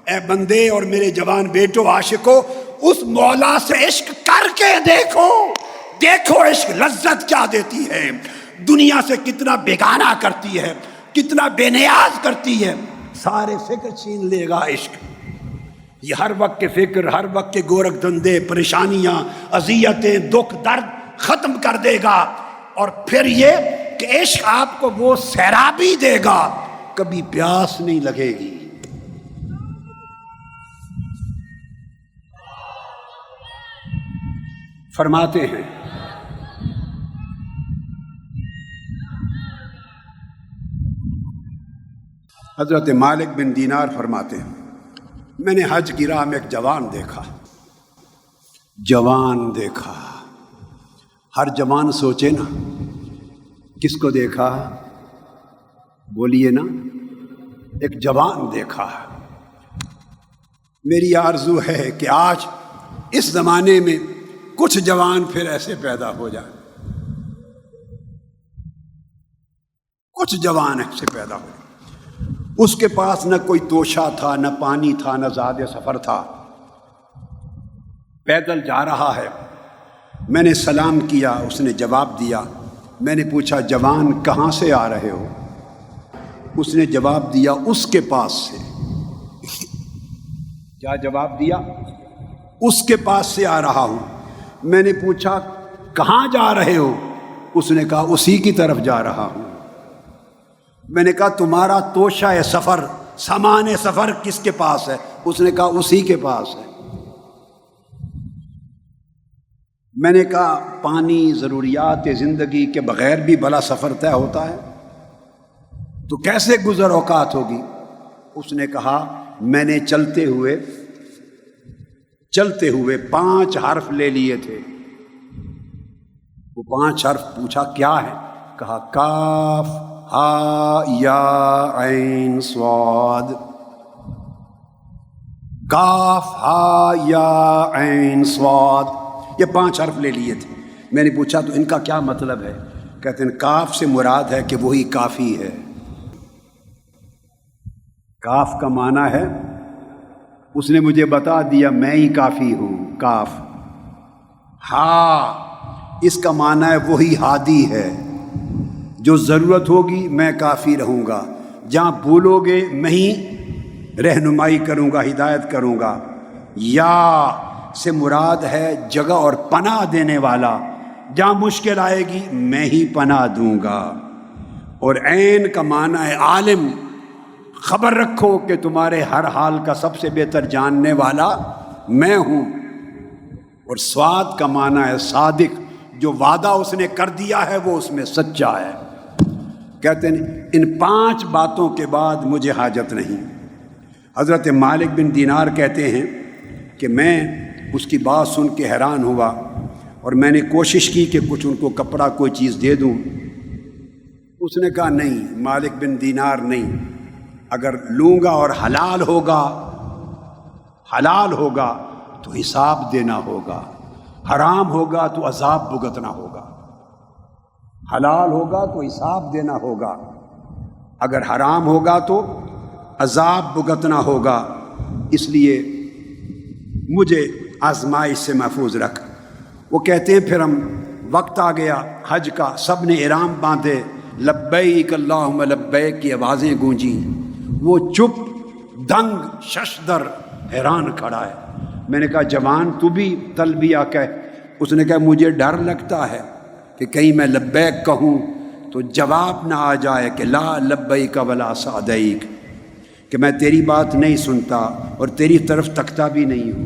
اے بندے اور میرے جوان بیٹو عاشقو، اس مولا سے عشق کر کے دیکھو، دیکھو عشق لذت کیا دیتی ہے، دنیا سے کتنا بیگانہ کرتی ہے، کتنا بے نیاز کرتی ہے، سارے فکر چھین لے گا عشق، یہ ہر وقت کے فکر، ہر وقت کے گورکھ دھندے، پریشانیاں، اذیتیں، دکھ درد ختم کر دے گا، اور پھر یہ کہ عشق آپ کو وہ سیرابی دے گا، کبھی پیاس نہیں لگے گی۔ فرماتے ہیں حضرت مالک بن دینار فرماتے ہیں میں نے حج کی راہ میں ایک جوان دیکھا. ہر جوان سوچے نا کس کو دیکھا؟ بولیے نا. ایک جوان دیکھا. میری آرزو ہے کہ آج اس زمانے میں کچھ جوان پھر ایسے پیدا ہو جائیں. کچھ جوان ایسے پیدا ہو جائیں. اس کے پاس نہ کوئی توشہ تھا، نہ پانی تھا، نہ زیادہ سفر تھا. پیدل جا رہا ہے. میں نے سلام کیا، اس نے جواب دیا. میں نے پوچھا جوان کہاں سے آ رہے ہو؟ اس نے جواب دیا اس کے پاس سے. کیا جواب دیا؟ اس کے پاس سے آ رہا ہوں. میں نے پوچھا کہاں جا رہے ہو؟ اس نے کہا اسی کی طرف جا رہا ہوں. میں نے کہا تمہارا توشہ سفر، سامان سفر کس کے پاس ہے؟ اس نے کہا اسی کے پاس ہے. میں نے کہا پانی، ضروریات زندگی کے بغیر بھی بلا سفر طے ہوتا ہے، تو کیسے گزر اوقات ہوگی؟ اس نے کہا میں نے چلتے ہوئے 5 حرف لے لیے تھے. وہ 5 حرف پوچھا کیا ہے؟ کہا کاف ہا یا عین صاد. کاف ہا یا عین صاد، یہ 5 حرف لے لیے تھے. میں نے پوچھا تو ان کا کیا مطلب ہے؟ کہتے ہیں کاف سے مراد ہے کہ وہی کافی ہے. کاف کا معنی ہے، اس نے مجھے بتا دیا میں ہی کافی ہوں. کاف. ہا اس کا معنی ہے وہی ہادی ہے، جو ضرورت ہوگی میں کافی رہوں گا، جہاں بھولو گے میں ہی رہنمائی کروں گا، ہدایت کروں گا. یا سے مراد ہے جگہ اور پناہ دینے والا، جہاں مشکل آئے گی میں ہی پناہ دوں گا. اور عین کا معنی ہے عالم، خبر رکھو کہ تمہارے ہر حال کا سب سے بہتر جاننے والا میں ہوں. اور صاد کا معنی ہے صادق، جو وعدہ اس نے کر دیا ہے وہ اس میں سچا ہے. کہتے ہیں ان 5 باتوں کے بعد مجھے حاجت نہیں. حضرت مالک بن دینار کہتے ہیں کہ میں اس کی بات سن کے حیران ہوا، اور میں نے کوشش کی کہ کچھ ان کو کپڑا کوئی چیز دے دوں. اس نے کہا نہیں مالک بن دینار نہیں، اگر لوں گا اور حلال ہوگا تو حساب دینا ہوگا، حرام ہوگا تو عذاب بھگتنا ہوگا. حلال ہوگا تو حساب دینا ہوگا، اگر حرام ہوگا تو عذاب بھگتنا ہوگا. اس لیے مجھے آزمائش سے محفوظ رکھ. وہ کہتے ہیں پھر ہم وقت آ گیا حج کا، سب نے احرام باندھے، لبیک اللہم لبیک کی آوازیں گونجیں. وہ چپ دنگ ششدر حیران کھڑا ہے. میں نے کہا جوان تو بھی تلبیہ کہہ. اس نے کہا مجھے ڈر لگتا ہے کہ کہیں میں لبیک کہوں تو جواب نہ آ جائے کہ لا لبیک ولا سعدیک، کہ میں تیری بات نہیں سنتا اور تیری طرف تکتا بھی نہیں ہوں.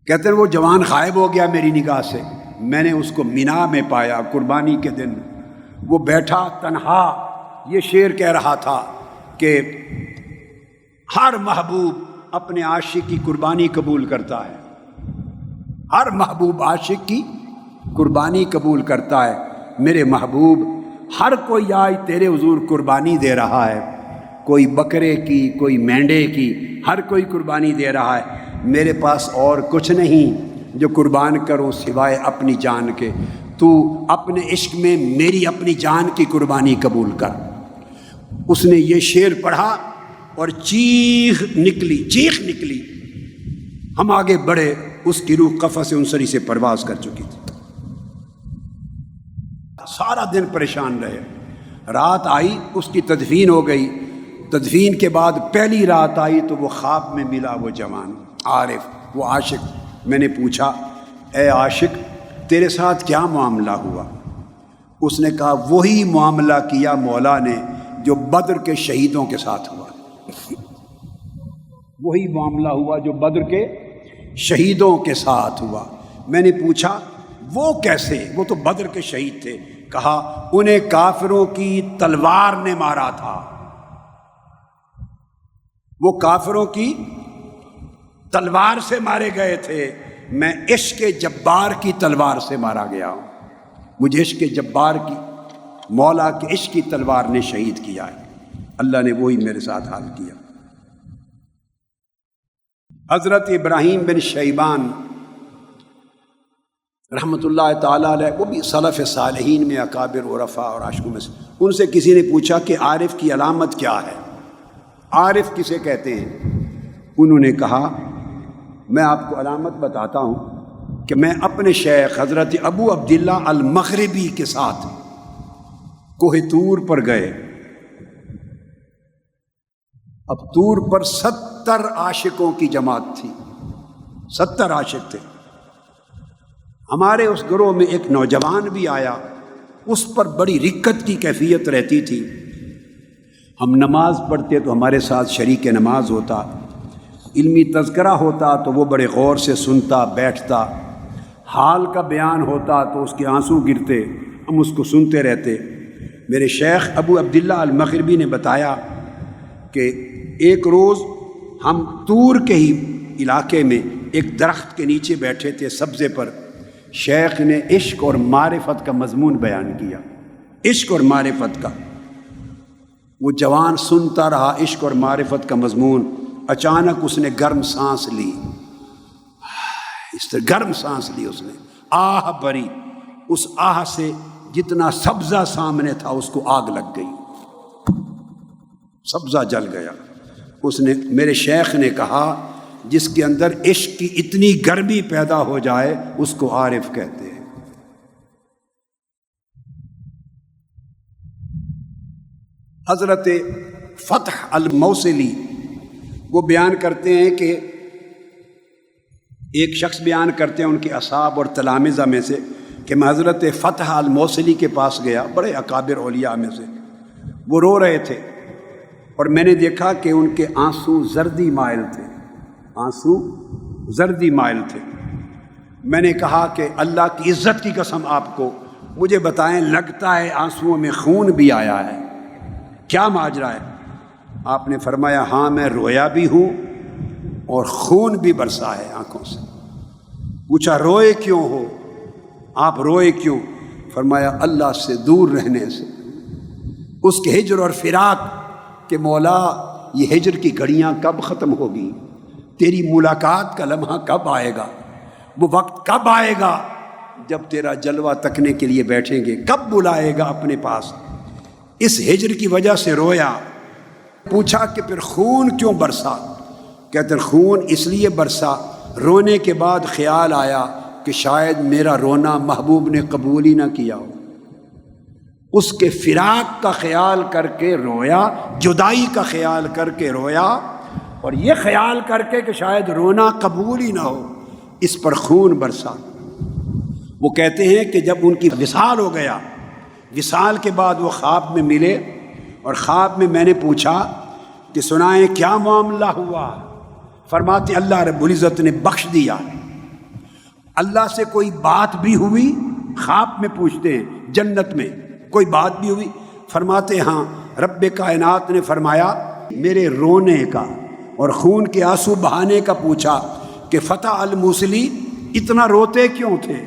کہتے ہیں وہ جوان غائب ہو گیا میری نگاہ سے. میں نے اس کو مینا میں پایا قربانی کے دن. وہ بیٹھا تنہا یہ شعر کہہ رہا تھا کہ ہر محبوب اپنے عاشق کی قربانی قبول کرتا ہے. ہر محبوب عاشق کی قربانی قبول کرتا ہے. میرے محبوب ہر کوئی آج تیرے حضور قربانی دے رہا ہے، کوئی بکرے کی، کوئی مینڈے کی، ہر کوئی قربانی دے رہا ہے. میرے پاس اور کچھ نہیں جو قربان کرو سوائے اپنی جان کے. تو اپنے عشق میں میری اپنی جان کی قربانی قبول کر. اس نے یہ شعر پڑھا اور چیخ نکلی. ہم آگے بڑھے، اس کی روح قفس انصری سے پرواز کر چکی تھی. سارا دن پریشان رہے. رات آئی، اس کی تدفین ہو گئی. تدفین کے بعد پہلی رات آئی تو وہ خواب میں ملا وہ جوان عارف، وہ عاشق. میں نے پوچھا اے عاشق تیرے ساتھ کیا معاملہ ہوا؟ اس نے کہا وہی معاملہ کیا مولا نے جو بدر کے شہیدوں کے ساتھ ہوا. وہی معاملہ ہوا جو بدر کے شہیدوں کے ساتھ ہوا. میں نے پوچھا وہ کیسے؟ وہ تو بدر کے شہید تھے. کہا انہیں کافروں کی تلوار نے مارا تھا. وہ کافروں کی تلوار سے مارے گئے تھے، میں عشق جبار کی تلوار سے مارا گیا ہوں، مجھے عشق جبار کی، مولا کے عشق کی تلوار نے شہید کیا ہے۔ اللہ نے وہی میرے ساتھ حال کیا۔ حضرت ابراہیم بن شیبان رحمۃ اللہ تعالیٰ علیہ، وہ بھی سلف صالحین میں اکابر عرفاء اور عاشقوں میں سے، ان سے کسی نے پوچھا کہ عارف کی علامت کیا ہے، عارف کسے کہتے ہیں؟ انہوں نے کہا میں آپ کو علامت بتاتا ہوں کہ میں اپنے شیخ حضرت ابو عبداللہ المغربی کے ساتھ کوہ طور پر گئے۔ اب طور پر 70 عاشقوں کی جماعت تھی، 70 عاشق تھے۔ ہمارے اس گروہ میں ایک نوجوان بھی آیا، اس پر بڑی رکت کی کیفیت رہتی تھی۔ ہم نماز پڑھتے تو ہمارے ساتھ شریک نماز ہوتا، علمی تذکرہ ہوتا تو وہ بڑے غور سے سنتا بیٹھتا، حال کا بیان ہوتا تو اس کے آنسو گرتے، ہم اس کو سنتے رہتے۔ میرے شیخ ابو عبداللہ المغربی نے بتایا کہ ایک روز ہم طور کے ہی علاقے میں ایک درخت کے نیچے بیٹھے تھے سبزے پر، شیخ نے عشق اور معرفت کا مضمون بیان کیا، عشق اور معرفت کا۔ وہ جوان سنتا رہا عشق اور معرفت کا مضمون، اچانک اس نے گرم سانس لی، اس طرح گرم سانس لی اس نے، آہ بھری، اس آہ سے جتنا سبزہ سامنے تھا اس کو آگ لگ گئی، سبزہ جل گیا۔ اس نے، میرے شیخ نے کہا جس کے اندر عشق کی اتنی گرمی پیدا ہو جائے اس کو عارف کہتے ہیں۔ حضرت فتح الموصلی وہ بیان کرتے ہیں کہ ایک شخص بیان کرتے ہیں ان کے اصحاب اور تلامذہ میں سے کہ میں حضرت فتح الموصلی کے پاس گیا، بڑے اکابر اولیاء میں سے، وہ رو رہے تھے اور میں نے دیکھا کہ ان کے آنسو زردی مائل تھے، آنسو زردی مائل تھے۔ میں نے کہا کہ اللہ کی عزت کی قسم آپ کو مجھے بتائیں، لگتا ہے آنسوؤں میں خون بھی آیا ہے، کیا ماجرا ہے؟ آپ نے فرمایا ہاں میں رویا بھی ہوں اور خون بھی برسا ہے آنکھوں سے۔ پوچھا روئے کیوں ہو؟ آپ روئے کیوں؟ فرمایا اللہ سے دور رہنے سے، اس کے ہجر اور فراق کہ مولا یہ ہجر کی گھڑیاں کب ختم ہوگی، تیری ملاقات کا لمحہ کب آئے گا، وہ وقت کب آئے گا جب تیرا جلوہ تکنے کے لیے بیٹھیں گے، کب بلائے گا اپنے پاس، اس ہجر کی وجہ سے رویا۔ پوچھا کہ پھر خون کیوں برسا؟ کہتے خون اس لیے برسا، رونے کے بعد خیال آیا کہ شاید میرا رونا محبوب نے قبول ہی نہ کیا ہو، اس کے فراق کا خیال کر کے رویا، جدائی کا خیال کر کے رویا، اور یہ خیال کر کے کہ شاید رونا قبول ہی نہ ہو، اس پر خون برسا۔ وہ کہتے ہیں کہ جب ان کی وصال ہو گیا، وصال کے بعد وہ خواب میں ملے، اور خواب میں میں نے پوچھا کہ سنائیں کیا معاملہ ہوا؟ فرماتے اللہ رب العزت نے بخش دیا۔ اللہ سے کوئی بات بھی ہوئی؟ خواب میں پوچھتے ہیں، جنت میں کوئی بات بھی ہوئی؟ فرماتے ہاں، رب کائنات نے فرمایا میرے رونے کا اور خون کے آنسو بہانے کا پوچھا کہ فتح الموصلی اتنا روتے کیوں تھے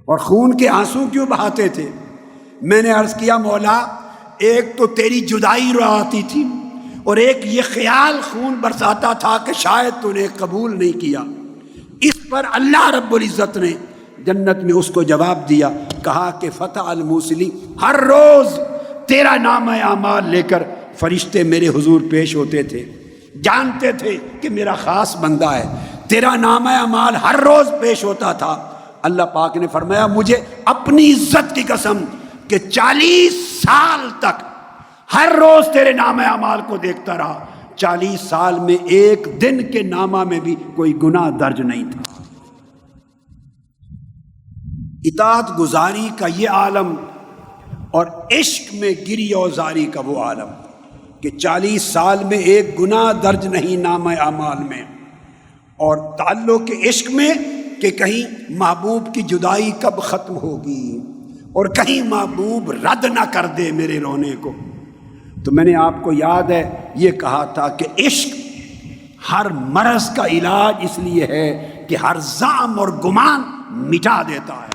اور خون کے آنسو کیوں بہاتے تھے؟ میں نے عرض کیا مولا ایک تو تیری جدائی رواتی تھی اور ایک یہ خیال خون برساتا تھا کہ شاید تو نے قبول نہیں کیا۔ اس پر اللہ رب العزت نے جنت میں اس کو جواب دیا، کہا کہ فتح الموصلی ہر روز تیرا نام اعمال لے کر فرشتے میرے حضور پیش ہوتے تھے، جانتے تھے کہ میرا خاص بندہ ہے، تیرا نام اعمال ہر روز پیش ہوتا تھا۔ اللہ پاک نے فرمایا مجھے اپنی عزت کی قسم کہ 40 سال تک ہر روز تیرے نام اعمال کو دیکھتا رہا، 40 سال میں ایک دن کے نامہ میں بھی کوئی گناہ درج نہیں تھا۔ اطاعت گزاری کا یہ عالم اور عشق میں گری اوزاری کا وہ عالم کہ 40 سال میں ایک گناہ درج نہیں نامہ اعمال میں، اور تعلق عشق میں کہ کہیں محبوب کی جدائی کب ختم ہوگی اور کہیں محبوب رد نہ کر دے میرے رونے کو، تو میں نے آپ کو یاد ہے یہ کہا تھا کہ عشق ہر مرض کا علاج اس لیے ہے کہ ہر زعم اور گمان مٹا دیتا ہے،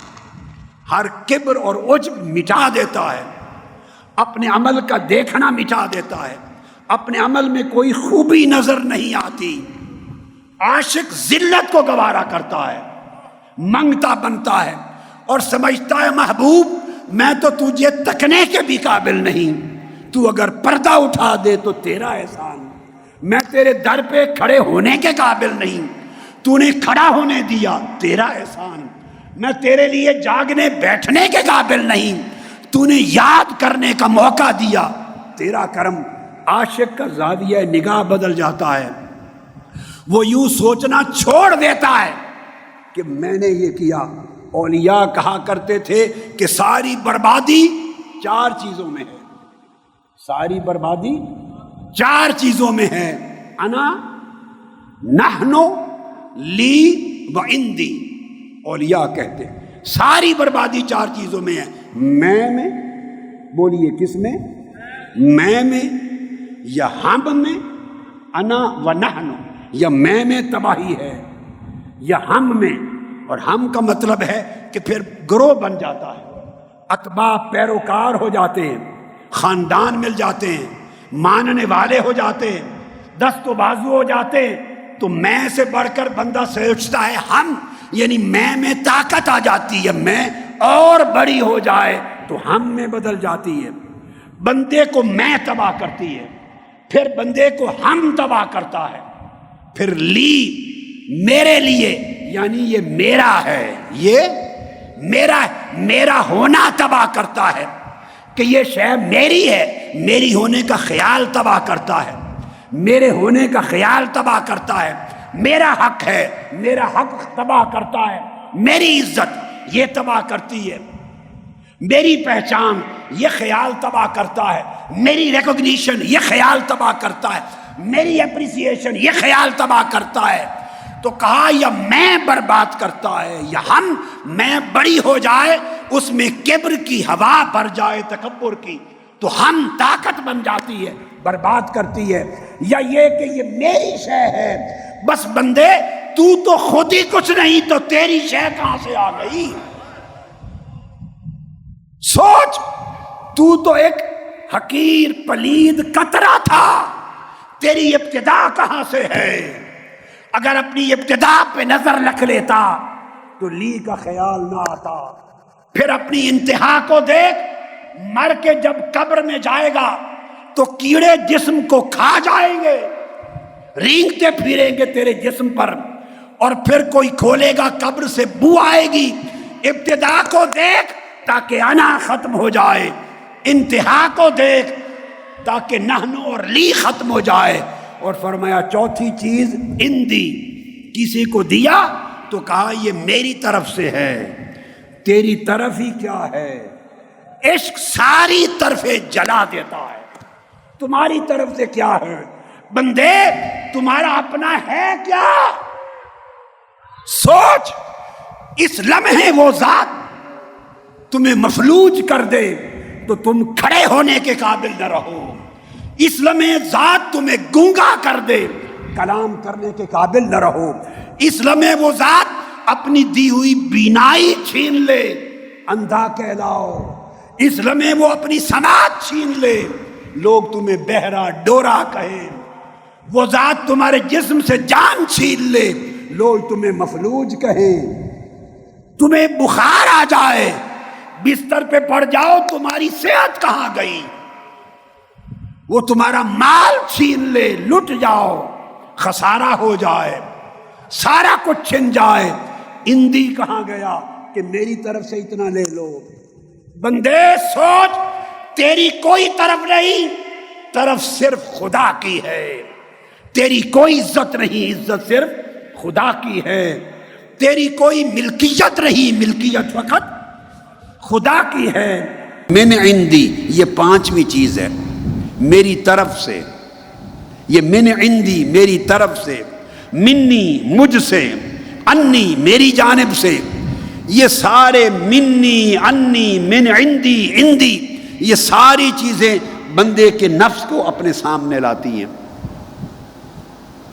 ہر کبر اور عجب مٹا دیتا ہے، اپنے عمل کا دیکھنا مٹا دیتا ہے، اپنے عمل میں کوئی خوبی نظر نہیں آتی۔ عاشق ذلت کو گوارا کرتا ہے، منگتا بنتا ہے اور سمجھتا ہے محبوب میں تو تجھے تکنے کے بھی قابل نہیں، تو اگر پردہ اٹھا دے تو تیرا احسان، میں تیرے در پہ کھڑے ہونے کے قابل نہیں، تو نے کھڑا ہونے دیا تیرا احسان، میں تیرے لیے جاگنے بیٹھنے کے قابل نہیں، تو نے یاد کرنے کا موقع دیا تیرا کرم۔ عاشق کا زاویہ نگاہ بدل جاتا ہے، وہ یوں سوچنا چھوڑ دیتا ہے کہ میں نے یہ کیا۔ اولیاء کہا کرتے تھے کہ ساری بربادی 4 چیزوں میں ہے، ساری بربادی 4 چیزوں میں ہے، انا، نحنو، لی و عندی۔ اولیاء کہتے ہیں ساری بربادی 4 چیزوں میں ہے، میں بولیے کس میں؟ میں یا ہم میں، انا و نحنو، یا میں تباہی ہے یا ہم میں، اور ہم کا مطلب ہے کہ پھر گروہ بن جاتا ہے، اتباع پیروکار ہو جاتے ہیں، خاندان مل جاتے ہیں، ماننے والے ہو جاتے ہیں، دست و بازو ہو جاتے ہیں، تو میں سے بڑھ کر بندہ سوچتا ہے ہم، یعنی میں طاقت آ جاتی ہے، میں اور بڑی ہو جائے تو ہم میں بدل جاتی ہے، بندے کو میں تباہ کرتی ہے، پھر بندے کو ہم تباہ کرتا ہے، پھر لی میرے لیے، یعنی یہ میرا ہے، یہ میرا ہونا تباہ کرتا ہے کہ یہ شے میری ہے، میری ہونے کا خیال تباہ کرتا ہے، میرے ہونے کا خیال تباہ کرتا ہے، میرا حق ہے، میرا حق تباہ کرتا ہے، میری عزت یہ تباہ کرتی ہے، میری پہچان یہ خیال تباہ کرتا ہے، میری ریکگنیشن یہ خیال تباہ کرتا ہے، میری اپریسیشن یہ خیال تباہ کرتا ہے۔ تو کہا یا میں برباد کرتا ہے یا ہم، میں بڑی ہو جائے اس میں کبر کی ہوا بھر جائے تکبر کی، تو ہم طاقت بن جاتی ہے، برباد کرتی ہے، یا یہ کہ یہ میری شے ہے، بس بندے تو خود ہی کچھ نہیں تو تیری شے کہاں سے آ گئی؟ سوچ، تو ایک حقیر پلید قطرہ تھا، تیری ابتدا کہاں سے ہے؟ اگر اپنی ابتدا پہ نظر رکھ لیتا تو لی کا خیال نہ آتا، پھر اپنی انتہا کو دیکھ، مر کے جب قبر میں جائے گا تو کیڑے جسم کو کھا جائیں گے، رینگتے پھریں گے تیرے جسم پر، اور پھر کوئی کھولے گا قبر سے بو آئے گی۔ ابتدا کو دیکھ تاکہ انا ختم ہو جائے، انتہا کو دیکھ تاکہ نحنو اور لی ختم ہو جائے، اور فرمایا چوتھی چیز اندی، کسی کو دیا تو کہا یہ میری طرف سے ہے، تیری طرف ہی کیا ہے؟ عشق ساری طرفیں جلا دیتا ہے، تمہاری طرف سے کیا ہے؟ بندے تمہارا اپنا ہے کیا؟ سوچ، اس لمحے وہ ذات تمہیں مفلوج کر دے تو تم کھڑے ہونے کے قابل نہ رہو، اس لمحے ذات تمہیں گونگا کر دے کلام کرنے کے قابل نہ رہو، اس لمحے وہ ذات اپنی دی ہوئی بینائی چھین لے اندھا کہلاؤ، اس لمحے وہ اپنی سماعت چھین لے لوگ تمہیں بہرا ڈورا کہیں، وہ ذات تمہارے جسم سے جان چھین لے لوگ تمہیں مفلوج کہیں، تمہیں بخار آ جائے بستر پہ پڑ جاؤ تمہاری صحت کہاں گئی، وہ تمہارا مال چھین لے لٹ جاؤ خسارہ ہو جائے، سارا کچھ چھن جائے، اندی کہاں گیا کہ میری طرف سے اتنا لے لو۔ بندے سوچ، تیری کوئی طرف نہیں، طرف صرف خدا کی ہے، تیری کوئی عزت نہیں، عزت صرف خدا کی ہے، تیری کوئی ملکیت نہیں، ملکیت فقط خدا کی ہے۔ من عندی یہ 5ویں چیز ہے، میری طرف سے، یہ من عندی میری طرف سے، منی مجھ سے، انی میری جانب سے، یہ سارے منی انی من عندی عندی یہ ساری چیزیں بندے کے نفس کو اپنے سامنے لاتی ہیں۔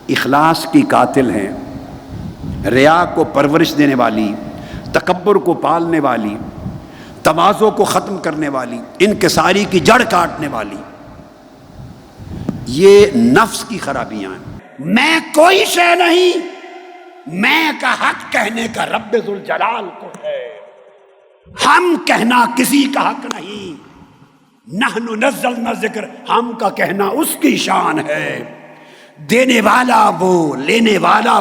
اخلاص کی قاتل ہیں، ریا کو پرورش دینے والی، تکبر کو پالنے والی، تواضع کو ختم کرنے والی، انکساری کی جڑ کاٹنے والی، یہ نفس کی خرابیاں ہیں۔ میں کوئی شے نہیں، میں کا حق کہنے کا رب ذوالجلال کو ہے، ہم کہنا کسی کا حق نہیں۔ نحن نزلنا ذکر، ہم کا کہنا اس کی شان ہے۔ دینے والا وہ، لینے والا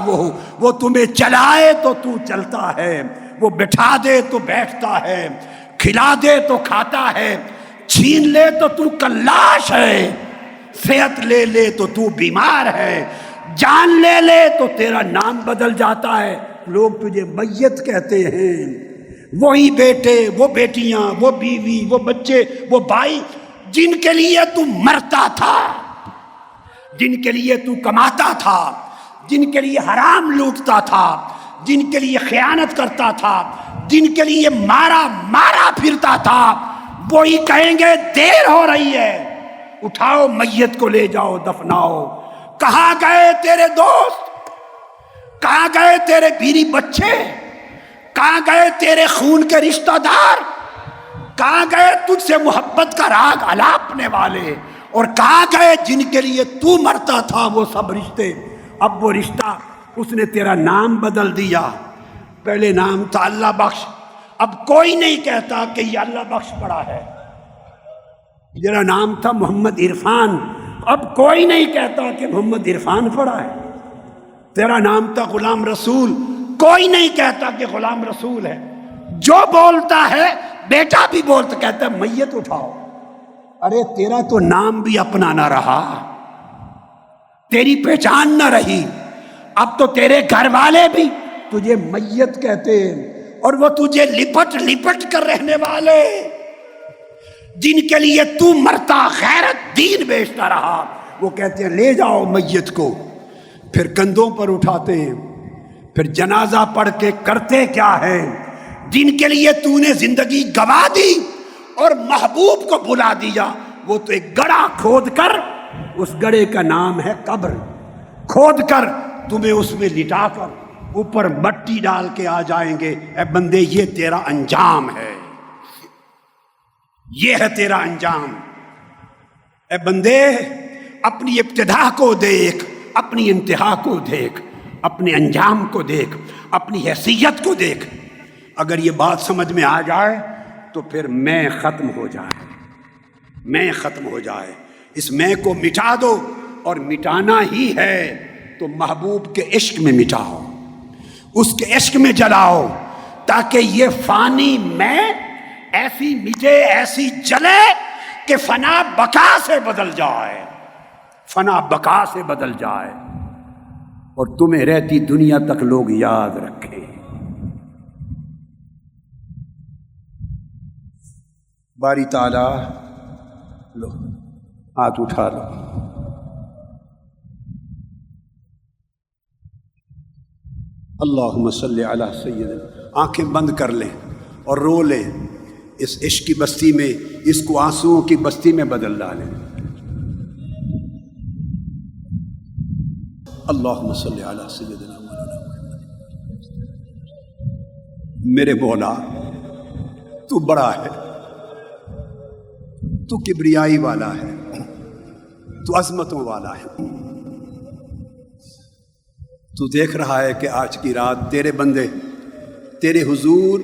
وہ تمہیں چلائے تو تو چلتا ہے، وہ بٹھا دے تو بیٹھتا ہے، کھلا دے تو کھاتا ہے، چھین لے تو تو کلاش ہے، صحت لے لے تو تو بیمار ہے، جان لے لے تو تیرا نام بدل جاتا ہے، لوگ تجھے میت کہتے ہیں۔ وہی بیٹے، وہ بیٹیاں، وہ بیوی، وہ بچے، وہ بھائی جن کے لیے تو مرتا تھا، جن کے لیے تو کماتا تھا، جن کے لیے حرام لوٹتا تھا، جن کے لیے خیانت کرتا تھا، جن کے لیے مارا پھرتا تھا، وہی کہیں گے دیر ہو رہی ہے، اٹھاؤ میت کو لے جاؤ دفناؤ۔ کہاں گئے تیرے دوست؟ کہاں گئے تیرے بیوی بچے؟ کہاں گئے تیرے خون کے رشتہ دار؟ کہاں گئے تجھ سے محبت کا راگ الاپنے والے؟ اور کہاں گئے جن کے لیے تو مرتا تھا وہ سب رشتے؟ اب وہ رشتہ اس نے تیرا نام بدل دیا، پہلے نام تھا اللہ بخش، اب کوئی نہیں کہتا کہ یہ اللہ بخش پڑا ہے۔ تیرا نام تھا محمد عرفان، اب کوئی نہیں کہتا کہ محمد عرفان پڑا ہے۔ تیرا نام تھا غلام رسول، کوئی نہیں کہتا کہ غلام رسول ہے۔ جو بولتا ہے بیٹا بھی بولتا، کہتا ہے میت اٹھاؤ۔ ارے تیرا تو نام بھی اپنا نہ رہا، تیری پہچان نہ رہی، اب تو تیرے گھر والے بھی تجھے میت کہتے ہیں، اور وہ تجھے لپٹ لپٹ کر رہنے والے جن کے لیے تو مرتا غیرت دین بیچتا رہا، وہ کہتے ہیں لے جاؤ میت کو، پھر کندھوں پر اٹھاتے ہیں، پھر جنازہ پڑھ کے کرتے کیا ہے؟ جن کے لیے تو نے زندگی گوا دی اور محبوب کو بھلا دیا، وہ تو ایک گڑھا کھود کر، اس گڑھے کا نام ہے قبر، کھود کر تمہیں اس میں لٹا کر اوپر مٹی ڈال کے آ جائیں گے۔ اے بندے یہ تیرا انجام ہے، یہ ہے تیرا انجام۔ اے بندے اپنی ابتدا کو دیکھ، اپنی انتہا کو دیکھ، اپنے انجام کو دیکھ، اپنی حیثیت کو دیکھ۔ اگر یہ بات سمجھ میں آ جائے تو پھر میں ختم ہو جائے، میں ختم ہو جائے۔ اس میں کو مٹا دو، اور مٹانا ہی ہے تو محبوب کے عشق میں مٹاؤ، اس کے عشق میں جلاؤ، تاکہ یہ فانی میں ایسی مٹے، ایسی جلے کہ فنا بقا سے بدل جائے، فنا بقا سے بدل جائے، اور تمہیں رہتی دنیا تک لوگ یاد رکھیں۔ باری تعالیٰ، لو ہاتھ اٹھا لو، اللہم صلی علی سیدنا، آنکھیں بند کر لیں اور رو لیں، اس عشق کی بستی میں، اس کو آنسوؤں کی بستی میں بدل ڈالیں۔ اللہم صلی علی سیدنا محمد۔ میرے مولا تو بڑا ہے، تو کبریائی والا ہے، تو عظمتوں والا ہے۔ تو دیکھ رہا ہے کہ آج کی رات تیرے بندے تیرے حضور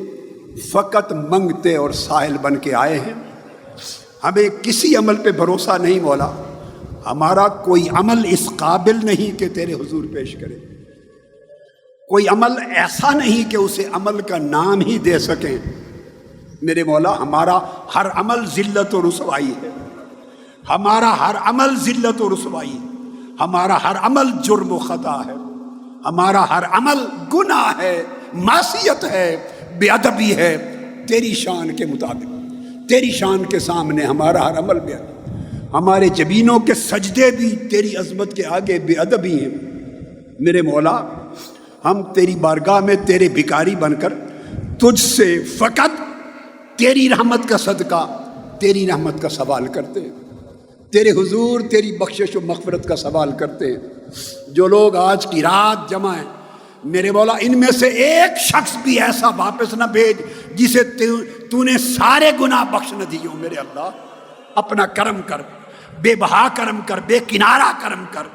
فقط منگتے اور سائل بن کے آئے ہیں۔ ہمیں کسی عمل پہ بھروسہ نہیں مولا، ہمارا کوئی عمل اس قابل نہیں کہ تیرے حضور پیش کرے، کوئی عمل ایسا نہیں کہ اسے عمل کا نام ہی دے سکیں۔ میرے مولا ہمارا ہر عمل ذلت و رسوائی ہے، ہمارا ہر عمل ذلت و رسوائی ہے، ہمارا ہر عمل جرم و خطا ہے، ہمارا ہر عمل گناہ ہے، معصیت ہے، بے ادبی ہے، تیری شان کے مطابق، تیری شان کے سامنے ہمارا ہر عمل بے ادبی، ہمارے جبینوں کے سجدے بھی تیری عظمت کے آگے بے ادبی ہیں۔ میرے مولا ہم تیری بارگاہ میں تیرے بھکاری بن کر تجھ سے فقط تیری رحمت کا صدقہ، تیری رحمت کا سوال کرتے ہیں۔ تیرے حضور تیری بخشش و مغفرت کا سوال کرتے ہیں۔ جو لوگ آج کی رات جمع ہیں میرے مولا، ان میں سے ایک شخص بھی ایسا واپس نہ بھیج جسے تو نے سارے گناہ بخش نہ دیے ہوں۔ میرے اللہ اپنا کرم کر، بے بہا کرم کر، بے کنارہ کرم کر۔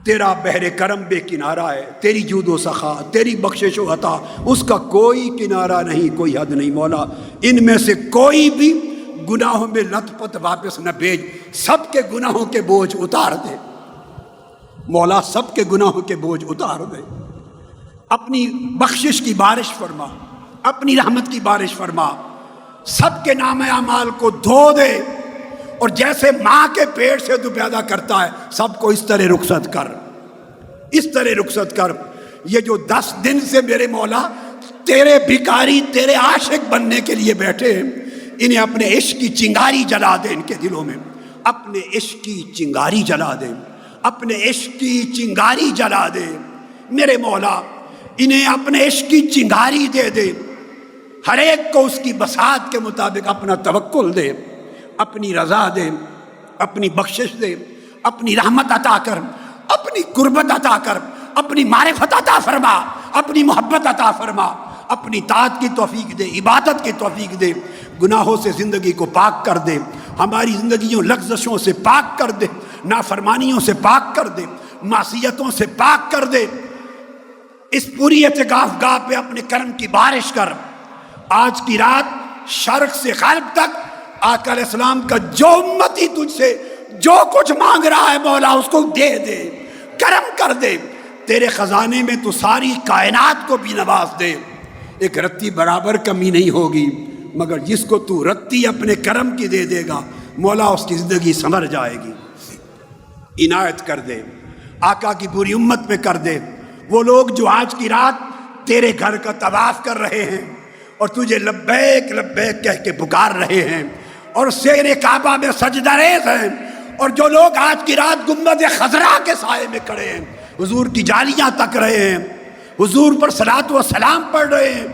تیرا بحر کرم بے کنارہ ہے، تیری جود و سخا، تیری بخشش و عطا، اس کا کوئی کنارہ نہیں، کوئی حد نہیں۔ مولا ان میں سے کوئی بھی گناہوں میں لت پت واپس نہ بھیج، سب کے گناہوں کے بوجھ اتار دے مولا، سب کے گناہوں کے بوجھ اتار دے۔ اپنی بخشش کی بارش فرما، اپنی رحمت کی بارش فرما، سب کے نام اعمال کو دھو دے، اور جیسے ماں کے پیٹ سے تو پیدا کرتا ہے سب کو اس طرح رخصت کر، اس طرح رخصت کر۔ یہ جو 10 دن سے میرے مولا تیرے بھکاری تیرے عاشق بننے کے لیے بیٹھے ہیں، انہیں اپنے عشق کی چنگاری جلا دے، ان کے دلوں میں اپنے عشق کی چنگاری جلا دے، اپنے عشق کی چنگاری جلا دے میرے مولا، انہیں اپنے عشق کی چنگاری دے دے، ہر ایک کو اس کی بساط کے مطابق اپنا توکل دے، اپنی رضا دے، اپنی بخشش دے، اپنی رحمت عطا کر، اپنی قربت عطا کر، اپنی معرفت عطا فرما، اپنی محبت عطا فرما، اپنی طاعت کی توفیق دے، عبادت کی توفیق دے، گناہوں سے زندگی کو پاک کر دے، ہماری زندگیوں لغزشوں سے پاک کر دے، نافرمانیوں سے پاک کر دے، معصیتوں سے پاک کر دے۔ اس پوری اعتکاف گاہ پہ اپنے کرم کی بارش کر۔ آج کی رات شرق سے غرب تک آقا علیہ السلام کا جو امتی تجھ سے جو کچھ مانگ رہا ہے مولا اس کو دے دے، کرم کر دے۔ تیرے خزانے میں تو ساری کائنات کو بھی نواز دے، ایک رتی برابر کمی نہیں ہوگی، مگر جس کو تو رتی اپنے کرم کی دے دے گا مولا اس کی زندگی سنور جائے گی۔ عنایت کر دے، آقا کی پوری امت پہ کر دے۔ وہ لوگ جو آج کی رات تیرے گھر کا طواف کر رہے ہیں اور تجھے لبیک لبیک کہہ کے پکار رہے ہیں اور سیر کعبہ میں سجدہ ریز ہیں، اور جو لوگ آج کی رات گنبد خضرا کے سائے میں کھڑے ہیں، حضور کی جالیاں تک رہے ہیں، حضور پر صلاۃ و سلام پڑھ رہے ہیں،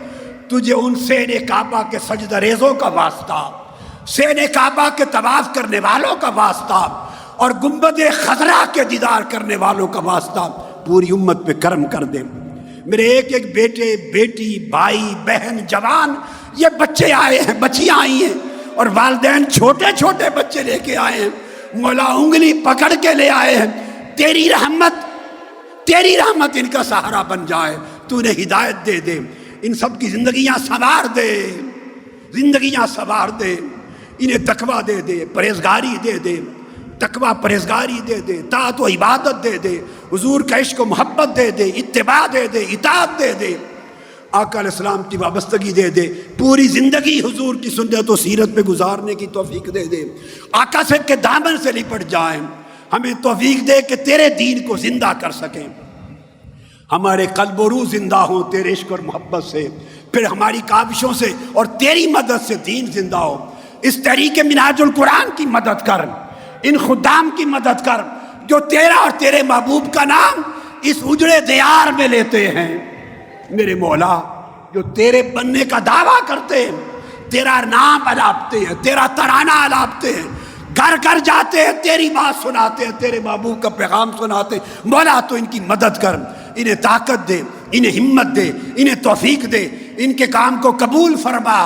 تجھے ان سیر کعبہ کے سجدہ ریزوں کا واسطہ، سیر کعبہ کے طواف کرنے والوں کا واسطہ اور گنبد خضرا کے دیدار کرنے والوں کا واسطہ پوری امت پہ کرم کر دے۔ میرے ایک ایک بیٹے بیٹی بھائی بہن جوان یہ بچے آئے ہیں، بچیاں آئی ہیں، اور والدین چھوٹے چھوٹے بچے لے کے آئے ہیں، مولا انگلی پکڑ کے لے آئے ہیں۔ تیری رحمت ان کا سہارا بن جائے، تو انہیں ہدایت دے دے، ان سب کی زندگیاں سنوار دے، زندگیاں سنوار دے، انہیں تقویٰ دے دے، پرہیزگاری دے دے، تقویٰ پرہیزگاری دے دے، طاعت و عبادت دے دے، حضور کا عشق و محبت دے دے، اتباع دے دے، اطاعت دے دے، آقا علیہ السلام کی وابستگی دے دے، پوری زندگی حضور کی سنت و سیرت پہ گزارنے کی توفیق دے دے، آقا سے کے دامن سے لپٹ جائیں، ہمیں توفیق دے کہ تیرے دین کو زندہ کر سکیں، ہمارے قلب و روح زندہ ہوں تیرے عشق اور محبت سے، پھر ہماری کاوشوں سے اور تیری مدد سے دین زندہ ہو۔ اس تحریک منہاج القرآن کی مدد کر، ان خدام کی مدد کر جو تیرا اور تیرے محبوب کا نام اس اجڑے دیار میں لیتے ہیں، میرے مولا جو تیرے بننے کا دعویٰ کرتے ہیں، تیرا نام الاپتے ہیں، تیرا ترانہ الاپتے ہیں، گھر گھر جاتے ہیں، تیری بات سناتے ہیں، تیرے محبوب کا پیغام سناتے ہیں، مولا تو ان کی مدد کر، انہیں طاقت دے، انہیں ہمت دے، انہیں توفیق دے، ان کے کام کو قبول فرما،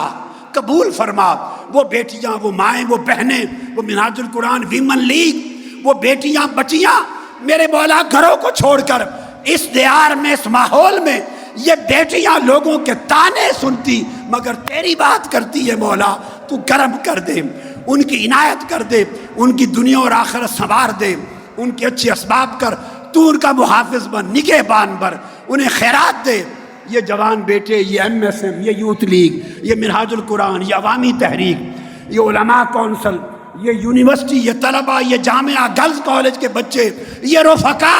قبول فرما۔ وہ بیٹیاں، وہ مائیں، وہ بہنیں، وہ منہاج القرآن ویمن لیگ، وہ بیٹیاں بچیاں میرے مولا گھروں کو چھوڑ کر اس دیار میں، اس ماحول میں، یہ بیٹیاں لوگوں کے تانے سنتی مگر تیری بات کرتی ہے مولا، تو کرم کر دے، ان کی عنایت کر دے، ان کی دنیا اور آخرت سنوار دے، ان کے اچھے اسباب کر، تو ان کا محافظ بن، نگہبان بن، انہیں خیرات دے۔ یہ جوان بیٹے، یہ MSM، یہ یوتھ لیگ، یہ منہاج القرآن، یہ عوامی تحریک، یہ علماء کونسل، یہ یونیورسٹی، یہ طلباء، یہ جامعہ گرلز کالج کے بچے، یہ رفقا،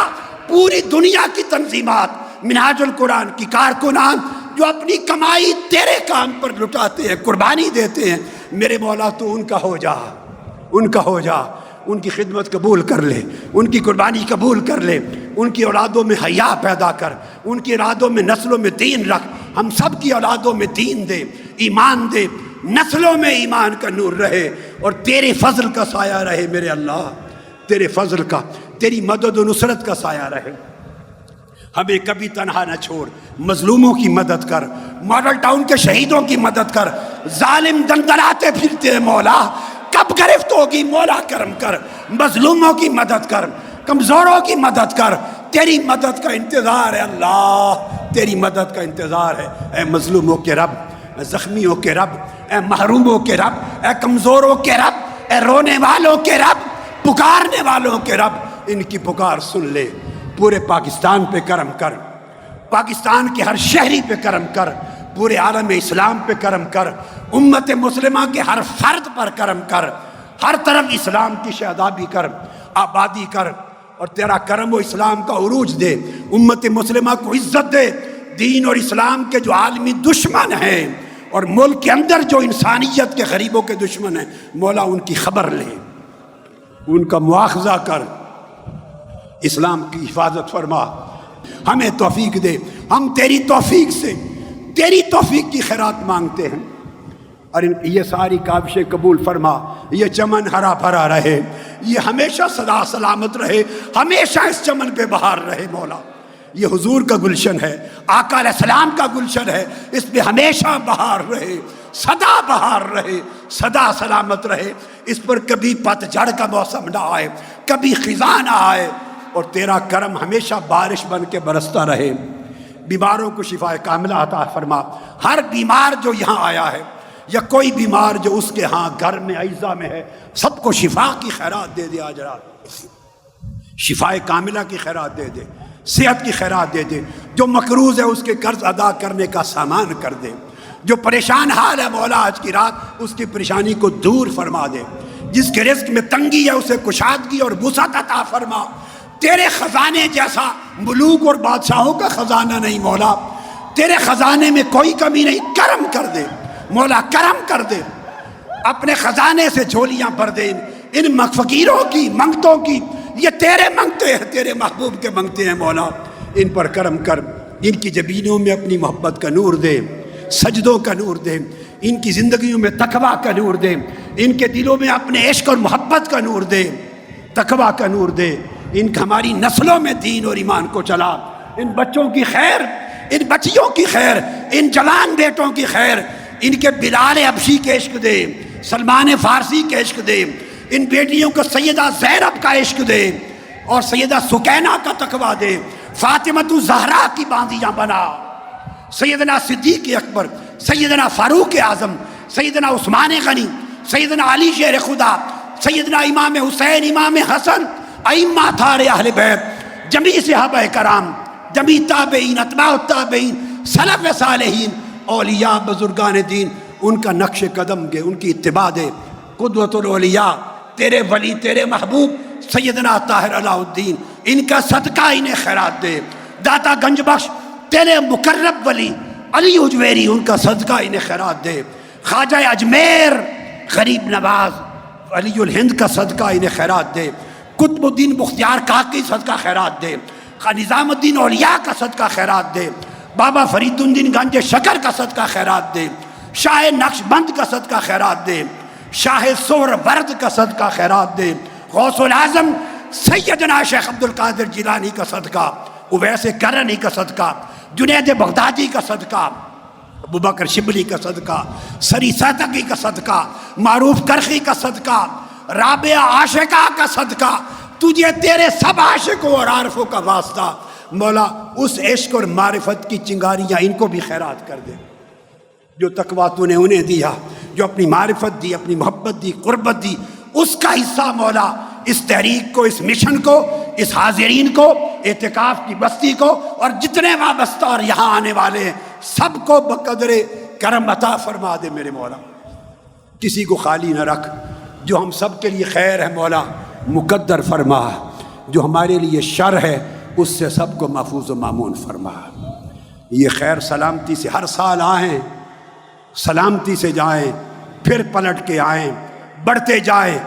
پوری دنیا کی تنظیمات، منہاج القرآن کی کارکنان جو اپنی کمائی تیرے کام پر لٹاتے ہیں، قربانی دیتے ہیں، میرے مولا تو ان کا ہو جا، ان کا ہو جا، ان کی خدمت قبول کر لے، ان کی قربانی قبول کر لے، ان کی اولادوں میں حیا پیدا کر، ان کی اولادوں میں نسلوں میں دین رکھ، ہم سب کی اولادوں میں دین دے، ایمان دے، نسلوں میں ایمان کا نور رہے اور تیرے فضل کا سایہ رہے میرے اللہ، تیرے فضل کا، تیری مدد و نصرت کا سایہ رہے۔ ہمیں کبھی تنہا نہ چھوڑ، مظلوموں کی مدد کر، ماڈل ٹاؤن کے شہیدوں کی مدد کر، ظالم دندراتے پھرتے ہیں مولا، کب گرفت ہوگی مولا کرم کر، مظلوموں کی مدد کر، کمزوروں کی مدد کر، تیری مدد کا انتظار ہے اللہ، تیری مدد کا انتظار ہے۔ اے مظلوموں کے رب، اے زخمیوں کے رب، اے محروموں کے رب، اے کمزوروں کے رب، اے رونے والوں کے رب، پکارنے والوں کے رب، ان کی پکار سن لے۔ پورے پاکستان پہ کرم کر، پاکستان کے ہر شہری پہ کرم کر، پورے عالم اسلام پہ کرم کر، امت مسلمہ کے ہر فرد پر کرم کر، ہر طرف اسلام کی شادابی کر، آبادی کر، اور تیرا کرم و اسلام کا عروج دے، امت مسلمہ کو عزت دے، دین اور اسلام کے جو عالمی دشمن ہیں اور ملک کے اندر جو انسانیت کے غریبوں کے دشمن ہیں، مولا ان کی خبر لے، ان کا مواخذہ کر، اسلام کی حفاظت فرما، ہمیں توفیق دے۔ ہم تیری توفیق سے، تیری توفیق کی خیرات مانگتے ہیں، اور یہ ساری کاوشیں قبول فرما، یہ چمن ہرا بھرا رہے، یہ ہمیشہ سدا سلامت رہے، ہمیشہ اس چمن پہ بہار رہے مولا۔ یہ حضور کا گلشن ہے، آقا علیہ السلام کا گلشن ہے، اس پہ ہمیشہ بہار رہے، سدا بہار رہے، سدا سلامت رہے، اس پر کبھی پتجھڑ کا موسم نہ آئے، کبھی خزاں نہ آئے، اور تیرا کرم ہمیشہ بارش بن کے برستا رہے۔ بیماروں کو شفا کاملہ عطا فرما، ہر بیمار جو یہاں آیا ہے یا کوئی بیمار جو اس کے ہاں گھر میں اعزا میں ہے، سب کو شفا کی خیرات دے دے، آج رات شفا کاملہ کی خیرات دے دے، صحت کی خیرات دے دے، جو مقروض ہے اس کے قرض ادا کرنے کا سامان کر دے، جو پریشان حال ہے مولا آج کی رات اس کی پریشانی کو دور فرما دے، جس کے رزق میں تنگی ہے اسے کشادگی اور وسعت عطا فرما۔ تیرے خزانے جیسا ملوک اور بادشاہوں کا خزانہ نہیں مولا، تیرے خزانے میں کوئی کمی نہیں، کرم کر دے مولا، کرم کر دے، اپنے خزانے سے جھولیاں بھر دے، ان فقیروں کی منگتوں کی، یہ تیرے منگتے ہیں، تیرے محبوب کے منگتے ہیں مولا، ان پر کرم کر، ان کی جبینوں میں اپنی محبت کا نور دے، سجدوں کا نور دے، ان کی زندگیوں میں تقویٰ کا نور دے، ان کے دلوں میں اپنے عشق اور محبت کا نور دے، تقویٰ کا نور دے، ان ہماری نسلوں میں دین اور ایمان کو چلا، ان بچوں کی خیر، ان بچیوں کی خیر، ان جوان بیٹوں کی خیر، ان کے بلال حبشی کے عشق دے، سلمان فارسی کے عشق دے، ان بیٹیوں کو سیدہ زینب کا عشق دے اور سیدہ سکینہ کا تقویٰ دے، فاطمۃ الزہرا کی باندیاں بنا، سیدنا صدیق اکبر، سیدنا فاروق اعظم، سیدنا عثمان غنی، سیدنا علی شیر خدا، سیدنا امام حسین، امام حسن، ائمہ تھارے اہل بیت، جمیع صحابہ کرام، جمیع تابعین، اتباع التابعین، سلف صالحین، اولیاء بزرگان دین، ان کا نقش قدم دے، ان کی اتباع دے، قدوۃ الاولیاء، تیرے ولی، تیرے محبوب سیدنا طاہر علاء الدین، ان کا صدقہ انہیں خیرات دے، داتا گنج بخش تیرے مقرب ولی علی اجویری، ان کا صدقہ انہیں خیرات دے، خواجہ اجمیر غریب نواز علی الہند کا صدقہ انہیں خیرات دے، قطب الدین بختیار کاکی صدقہ خیرات دے، نظام الدین اولیاء کا صدقہ خیرات دے، بابا فرید الدین گنج شکر کا صدقہ خیرات دے، شاہ نقش بند کا صدقہ خیرات دے، شاہ سور ورد کا صدقہ خیرات دے، غوث العظم سیدنا شیخ عبد القادر جیلانی کا صدقہ، اویس کرنی کا صدقہ، جنید بغدادی کا صدقہ، ابوبکر شبلی کا صدقہ، سری ساتقی کا صدقہ، معروف کرخی کا صدقہ، رابعہ عاشقہ کا صدقہ، تجھے تیرے سب عاشقوں اور عارفوں کا واسطہ مولا، اس عشق اور معرفت کی چنگاریاں ان کو بھی خیرات کر دے، جو تقویٰ تو نے انہیں دیا، جو اپنی معرفت دی، اپنی محبت دی، قربت دی، اس کا حصہ مولا اس تحریک کو، اس مشن کو، اس حاضرین کو، اعتکاف کی بستی کو، اور جتنے وابستہ اور یہاں آنے والے ہیں سب کو بقدر کرم عطا فرما دے میرے مولا، کسی کو خالی نہ رکھ، جو ہم سب کے لیے خیر ہے مولا مقدر فرما، جو ہمارے لیے شر ہے اس سے سب کو محفوظ و مامون فرما، یہ خیر سلامتی سے ہر سال آئیں، سلامتی سے جائیں، پھر پلٹ کے آئیں، بڑھتے جائیں،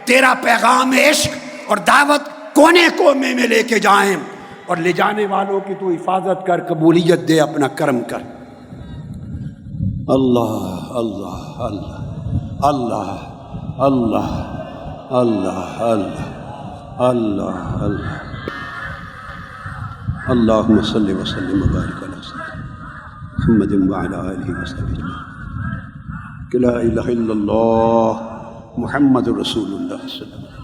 تیرا پیغام عشق اور دعوت کونے کونے میں لے کے جائیں، اور لے جانے والوں کی تو حفاظت کر، قبولیت دے، اپنا کرم کر، اللہ اللہ اللہ اللہ اللہ اللہ اللہ اللہ اللہم صلی وسلم وبارک علی سیدنا محمد وعلی آلہ وصحبہ اجمعین۔ لا الہ الا اللہ محمد رسول اللہ صلی اللہ علیہ وسلم۔